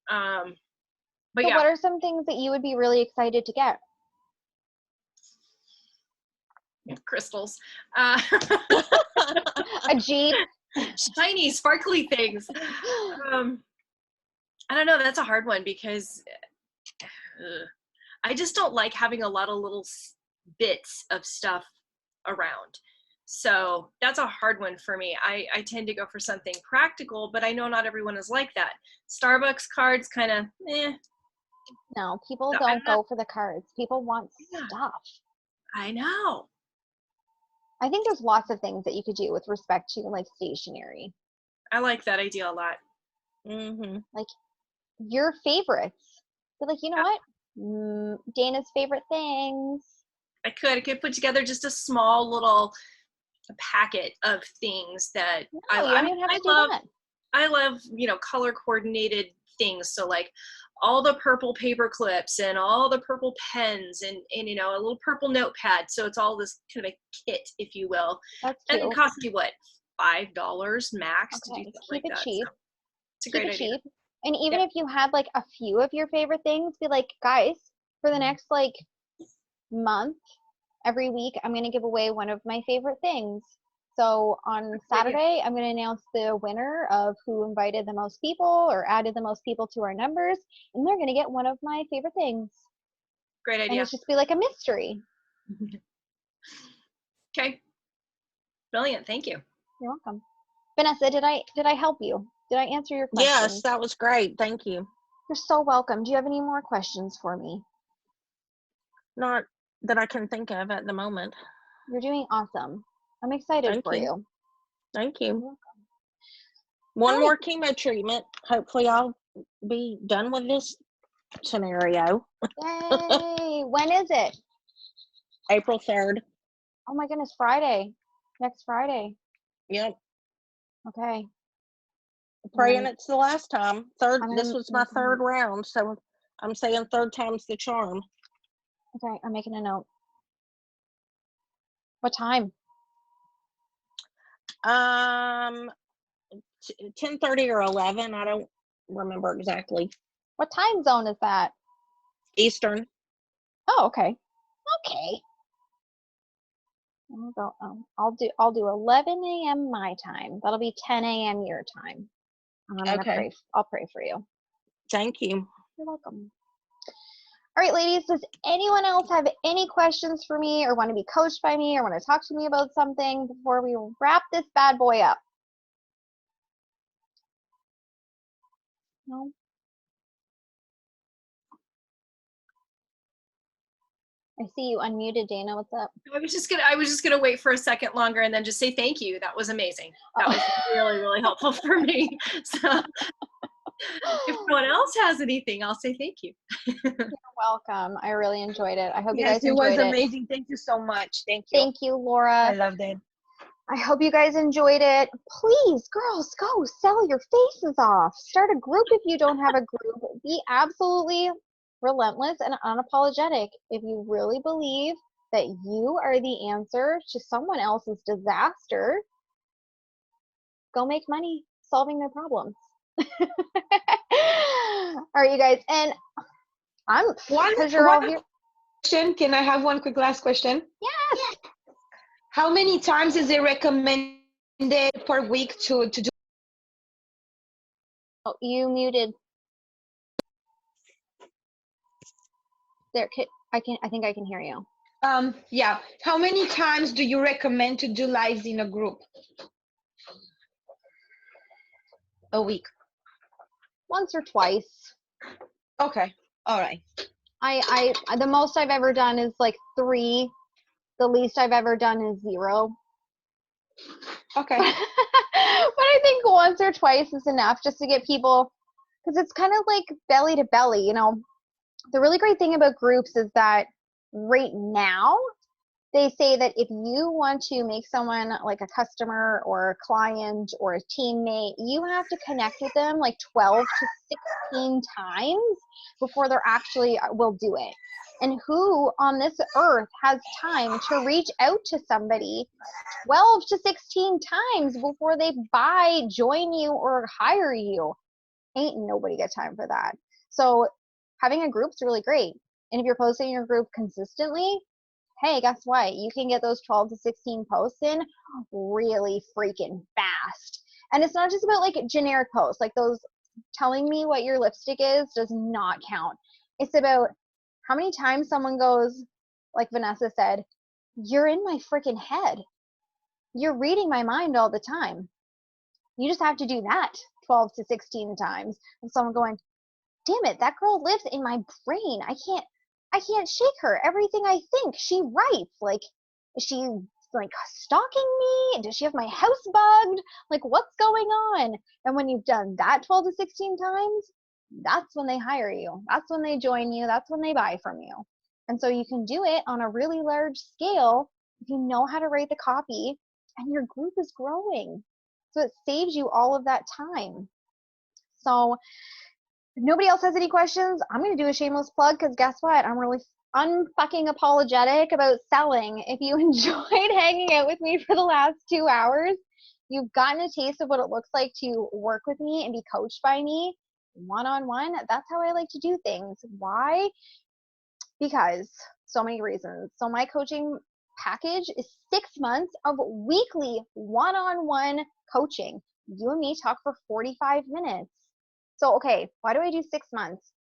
But so what are some things that you would be really excited to get? Crystals. A Jeep. Shiny, sparkly things. I don't know. That's a hard one because I just don't like having a lot of little bits of stuff around. So that's a hard one for me. I tend to go for something practical, but I know not everyone is like that. Starbucks cards kind of, No, people don't go for the cards. People want stuff. I know. I think there's lots of things that you could do with respect to like stationery. I like that idea a lot. Like your favorites. But like, you know what? Dana's favorite things. I could put together just a small little packet of things that I love, color coordinated things. So like all the purple paper clips and all the purple pens and you know, a little purple notepad. So it's all this kind of a kit, if you will. That's And cute. it costs you what, $5 max to do Okay, something keep like it that. cheap. So it's a Keep great it idea. cheap. And even Yeah. if you had like a few of your favorite things, be like, guys, for the next like month, every week, I'm going to give away one of my favorite things. So on Saturday, I'm going to announce the winner of who invited the most people or added the most people to our numbers, and they're going to get one of my favorite things. Great And idea. it's just be like a mystery. Okay. Brilliant. Thank you. You're welcome. Vanessa, did I help you? Did I answer your question? Yes, that was great. Thank you. You're so welcome. Do you have any more questions for me? Not that I can think of at the moment. You're doing awesome. I'm excited Thank for you. you. Thank you. You're welcome. One All more chemo treatment. Hopefully I'll be done with this scenario. Yay! When is it? April 3rd. Oh my goodness, Friday. Next Friday. Yep. Okay. Praying it's the last time. This was my third Mhm. round, so I'm saying third time's the charm. Okay, I'm making a note. What time? 10:30 or 11. I don't remember exactly. What time zone is that? Eastern. Oh, okay. Okay. I'll do 11 a.m. my time. That'll be 10 a.m. your time. And I'm gonna Okay. pray. I'll pray for you. Thank you. You're welcome. All right, ladies, does anyone else have any questions for me or want to be coached by me or want to talk to me about something before we wrap this bad boy up? No? I see you unmuted, Dana. What's up? I was just gonna wait for a second longer and then just say thank you. That was amazing. That was really, really helpful for me. So if no one else has anything, I'll say thank you. You're welcome. I really enjoyed it. I hope you Yes, guys it was enjoyed it. amazing. Thank you so much. Thank you. Thank you, Laura. I loved it. I hope you guys enjoyed it. Please, girls, go sell your faces off. Start a group if you don't have a group. Be absolutely relentless and unapologetic. If you really believe that you are the answer to someone else's disaster, go make money solving their problems. All right, you guys. And because you're all here. Question. Can I have one quick last question? Yes. How many times is it recommended per week to do? Oh, you muted. There, I think I can hear you. Yeah. How many times do you recommend to do lives in a group? A week. Once or twice. Okay. All right. I the most I've ever done is like 3. The least I've ever done is 0. Okay. But I think once or twice is enough just to get people, because it's kind of like belly to belly, you know. The really great thing about groups is that right now they say that if you want to make someone like a customer or a client or a teammate, you have to connect with them like 12 to 16 times before they're actually will do it. And who on this earth has time to reach out to somebody 12 to 16 times before they buy, join you, or hire you? Ain't nobody got time for that. So having a group's really great. And if you're posting your group consistently, hey, guess what? You can get those 12 to 16 posts in really freaking fast. And it's not just about like generic posts, like those telling me what your lipstick is does not count. It's about how many times someone goes, like Vanessa said, you're in my freaking head. You're reading my mind all the time. You just have to do that 12 to 16 times. And someone going, damn it, that girl lives in my brain. I can't shake her. Everything I think, she writes. Like, is she like stalking me? Does she have my house bugged? Like, what's going on? And when you've done that 12 to 16 times, that's when they hire you. That's when they join you. That's when they buy from you. And so you can do it on a really large scale if you know how to write the copy and your group is growing. So it saves you all of that time. So If nobody else has any questions, I'm going to do a shameless plug because guess what? I'm really unfucking apologetic about selling. If you enjoyed hanging out with me for the last 2 hours, you've gotten a taste of what it looks like to work with me and be coached by me one-on-one. That's how I like to do things. Why? Because so many reasons. So my coaching package is 6 months of weekly one-on-one coaching. You and me talk for 45 minutes. So, okay, why do I do 6 months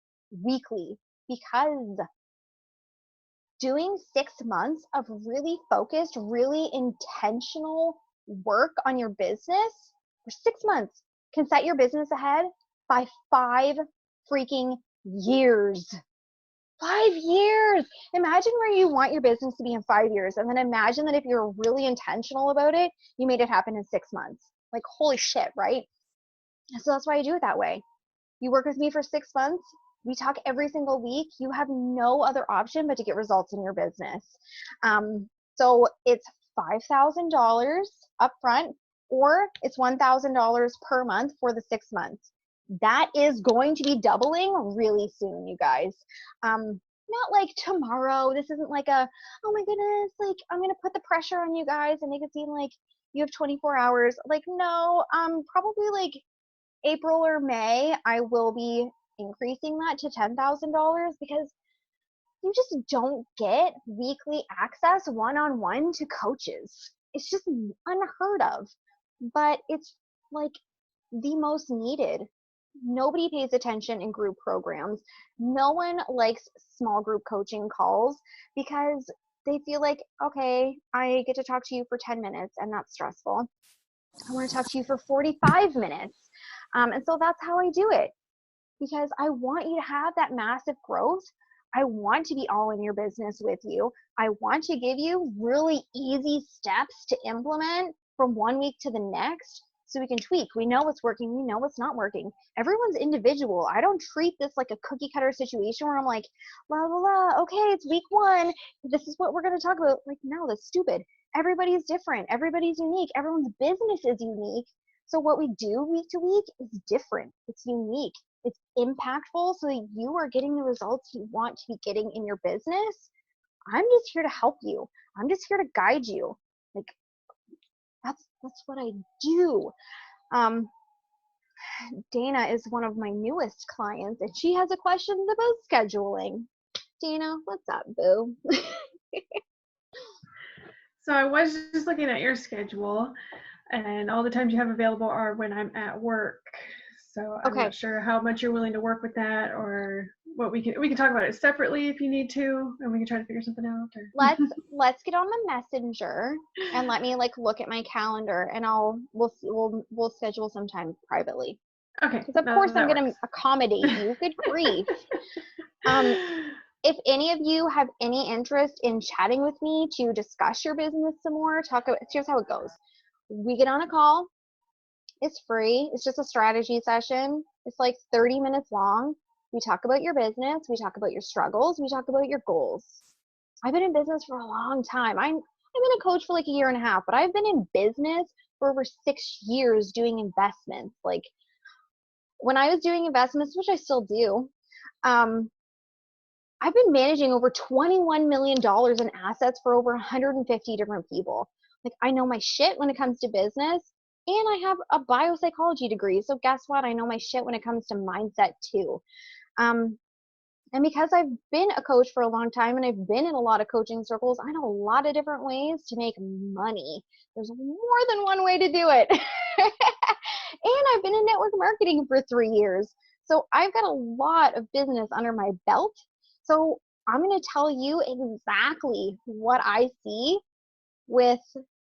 weekly? Because doing 6 months of really focused, really intentional work on your business for 6 months can set your business ahead by 5 freaking years. 5 years. Imagine where you want your business to be in 5 years. And then imagine that if you're really intentional about it, you made it happen in 6 months. Like, holy shit, right? So that's why I do it that way. You work with me for 6 months. We talk every single week. You have no other option but to get results in your business. So it's $5,000 upfront, or it's $1,000 per month for the 6 months. That is going to be doubling really soon, you guys. Not like tomorrow. This isn't like a, oh my goodness, like I'm going to put the pressure on you guys and make it seem like you have 24 hours. Like, no, probably like April or May, I will be increasing that to $10,000 because you just don't get weekly access one-on-one to coaches. It's just unheard of, but it's like the most needed. Nobody pays attention in group programs. No one likes small group coaching calls because they feel like, okay, I get to talk to you for 10 minutes and that's stressful. I want to talk to you for 45 minutes. And so that's how I do it, because I want you to have that massive growth. I want to be all in your business with you. I want to give you really easy steps to implement from 1 week to the next so we can tweak. We know what's working. We know what's not working. Everyone's individual. I don't treat this like a cookie cutter situation where I'm like, la, la, la, okay, it's week 1. This is what we're going to talk about. Like, no, that's stupid. Everybody's different. Everybody's unique. Everyone's business is unique. So what we do week to week is different. It's unique. It's impactful so that you are getting the results you want to be getting in your business. I'm just here to help you. I'm just here to guide you. Like, that's what I do. Dana is one of my newest clients, and she has a question about scheduling. Dana, what's up, boo? So I was just looking at your schedule, and all the times you have available are when I'm at work. So I'm not sure how much you're willing to work with that, or what we can talk about it separately if you need to, and we can try to figure something out. Or let's get on the messenger and let me like look at my calendar, and we'll schedule some time privately. Okay. Because of course I'm going to accommodate you. Good grief. If any of you have any interest in chatting with me to discuss your business some more, here's how it goes. We get on a call. It's free. It's just a strategy session. It's like 30 minutes long. We talk about your business. We talk about your struggles. We talk about your goals. I've been in business for a long time. I've been a coach for like 1.5 years, but I've been in business for over 6 years doing investments. Like, when I was doing investments, which I still do, I've been managing over $21 million in assets for over 150 different people. Like, I know my shit when it comes to business, and I have a biopsychology degree. So guess what? I know my shit when it comes to mindset too. And because I've been a coach for a long time and I've been in a lot of coaching circles, I know a lot of different ways to make money. There's more than one way to do it. And I've been in network marketing for 3 years. So I've got a lot of business under my belt. So I'm going to tell you exactly what I see with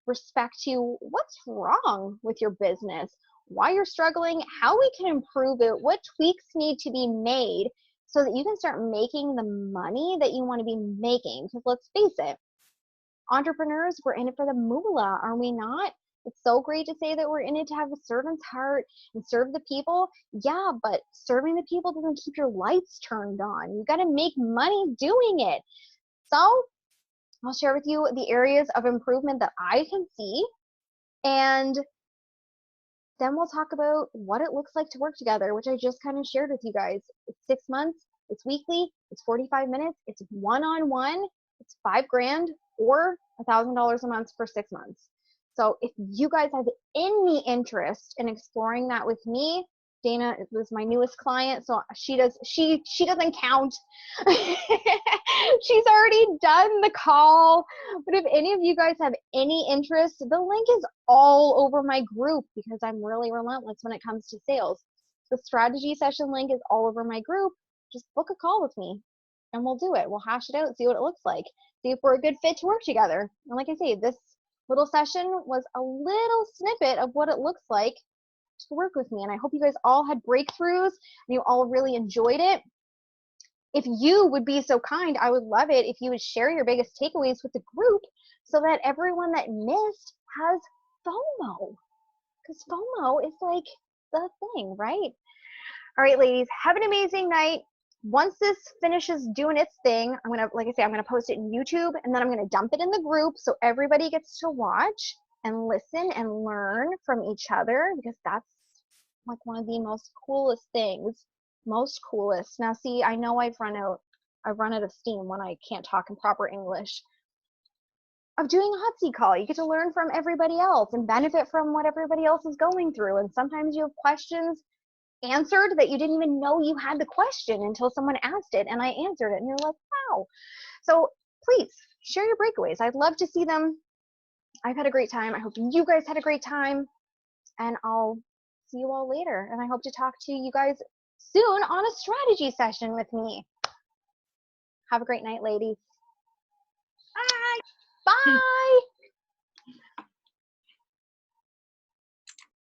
respect to what's wrong with your business, why you're struggling, how we can improve it, what tweaks need to be made so that you can start making the money that you want to be making. Because let's face it, entrepreneurs, we're in it for the moolah, are we not? It's so great to say that we're in it to have a servant's heart and serve the people. Yeah, but serving the people doesn't keep your lights turned on. You got to make money doing it. So I'll share with you the areas of improvement that I can see. And Then we'll talk about what it looks like to work together, which I just kind of shared with you guys. It's 6 months, it's weekly, it's 45 minutes, it's one-on-one, it's $5,000 or $1,000 a month for 6 months. So if you guys have any interest in exploring that with me, Dana was my newest client, so she doesn't count. She's already done the call. But if any of you guys have any interest, the link is all over my group because I'm really relentless when it comes to sales. The strategy session link is all over my group. Just book a call with me and we'll do it. We'll hash it out, see what it looks like, see if we're a good fit to work together. And like I say, this little session was a little snippet of what it looks like to work with me. And I hope you guys all had breakthroughs and you all really enjoyed it. If you would be so kind, I would love it if you would share your biggest takeaways with the group so that everyone that missed has FOMO. Because FOMO is like the thing, right? All right, ladies, have an amazing night. Once this finishes doing its thing, I'm gonna, like I say, I'm gonna post it in YouTube and then I'm gonna dump it in the group so everybody gets to watch and listen and learn from each other, because that's like one of the most coolest things. Most coolest. Now see, I know I've run out of steam when I can't talk in proper English of doing a hot seat call. You get to learn from everybody else and benefit from what everybody else is going through. And sometimes you have questions answered that you didn't even know you had the question until someone asked it and I answered it and you're like, wow. So please share your breakaways. I'd love to see them. I've had a great time. I hope you guys had a great time, and I'll see you all later. And I hope to talk to you guys soon on a strategy session with me. Have a great night, ladies. Bye. Bye.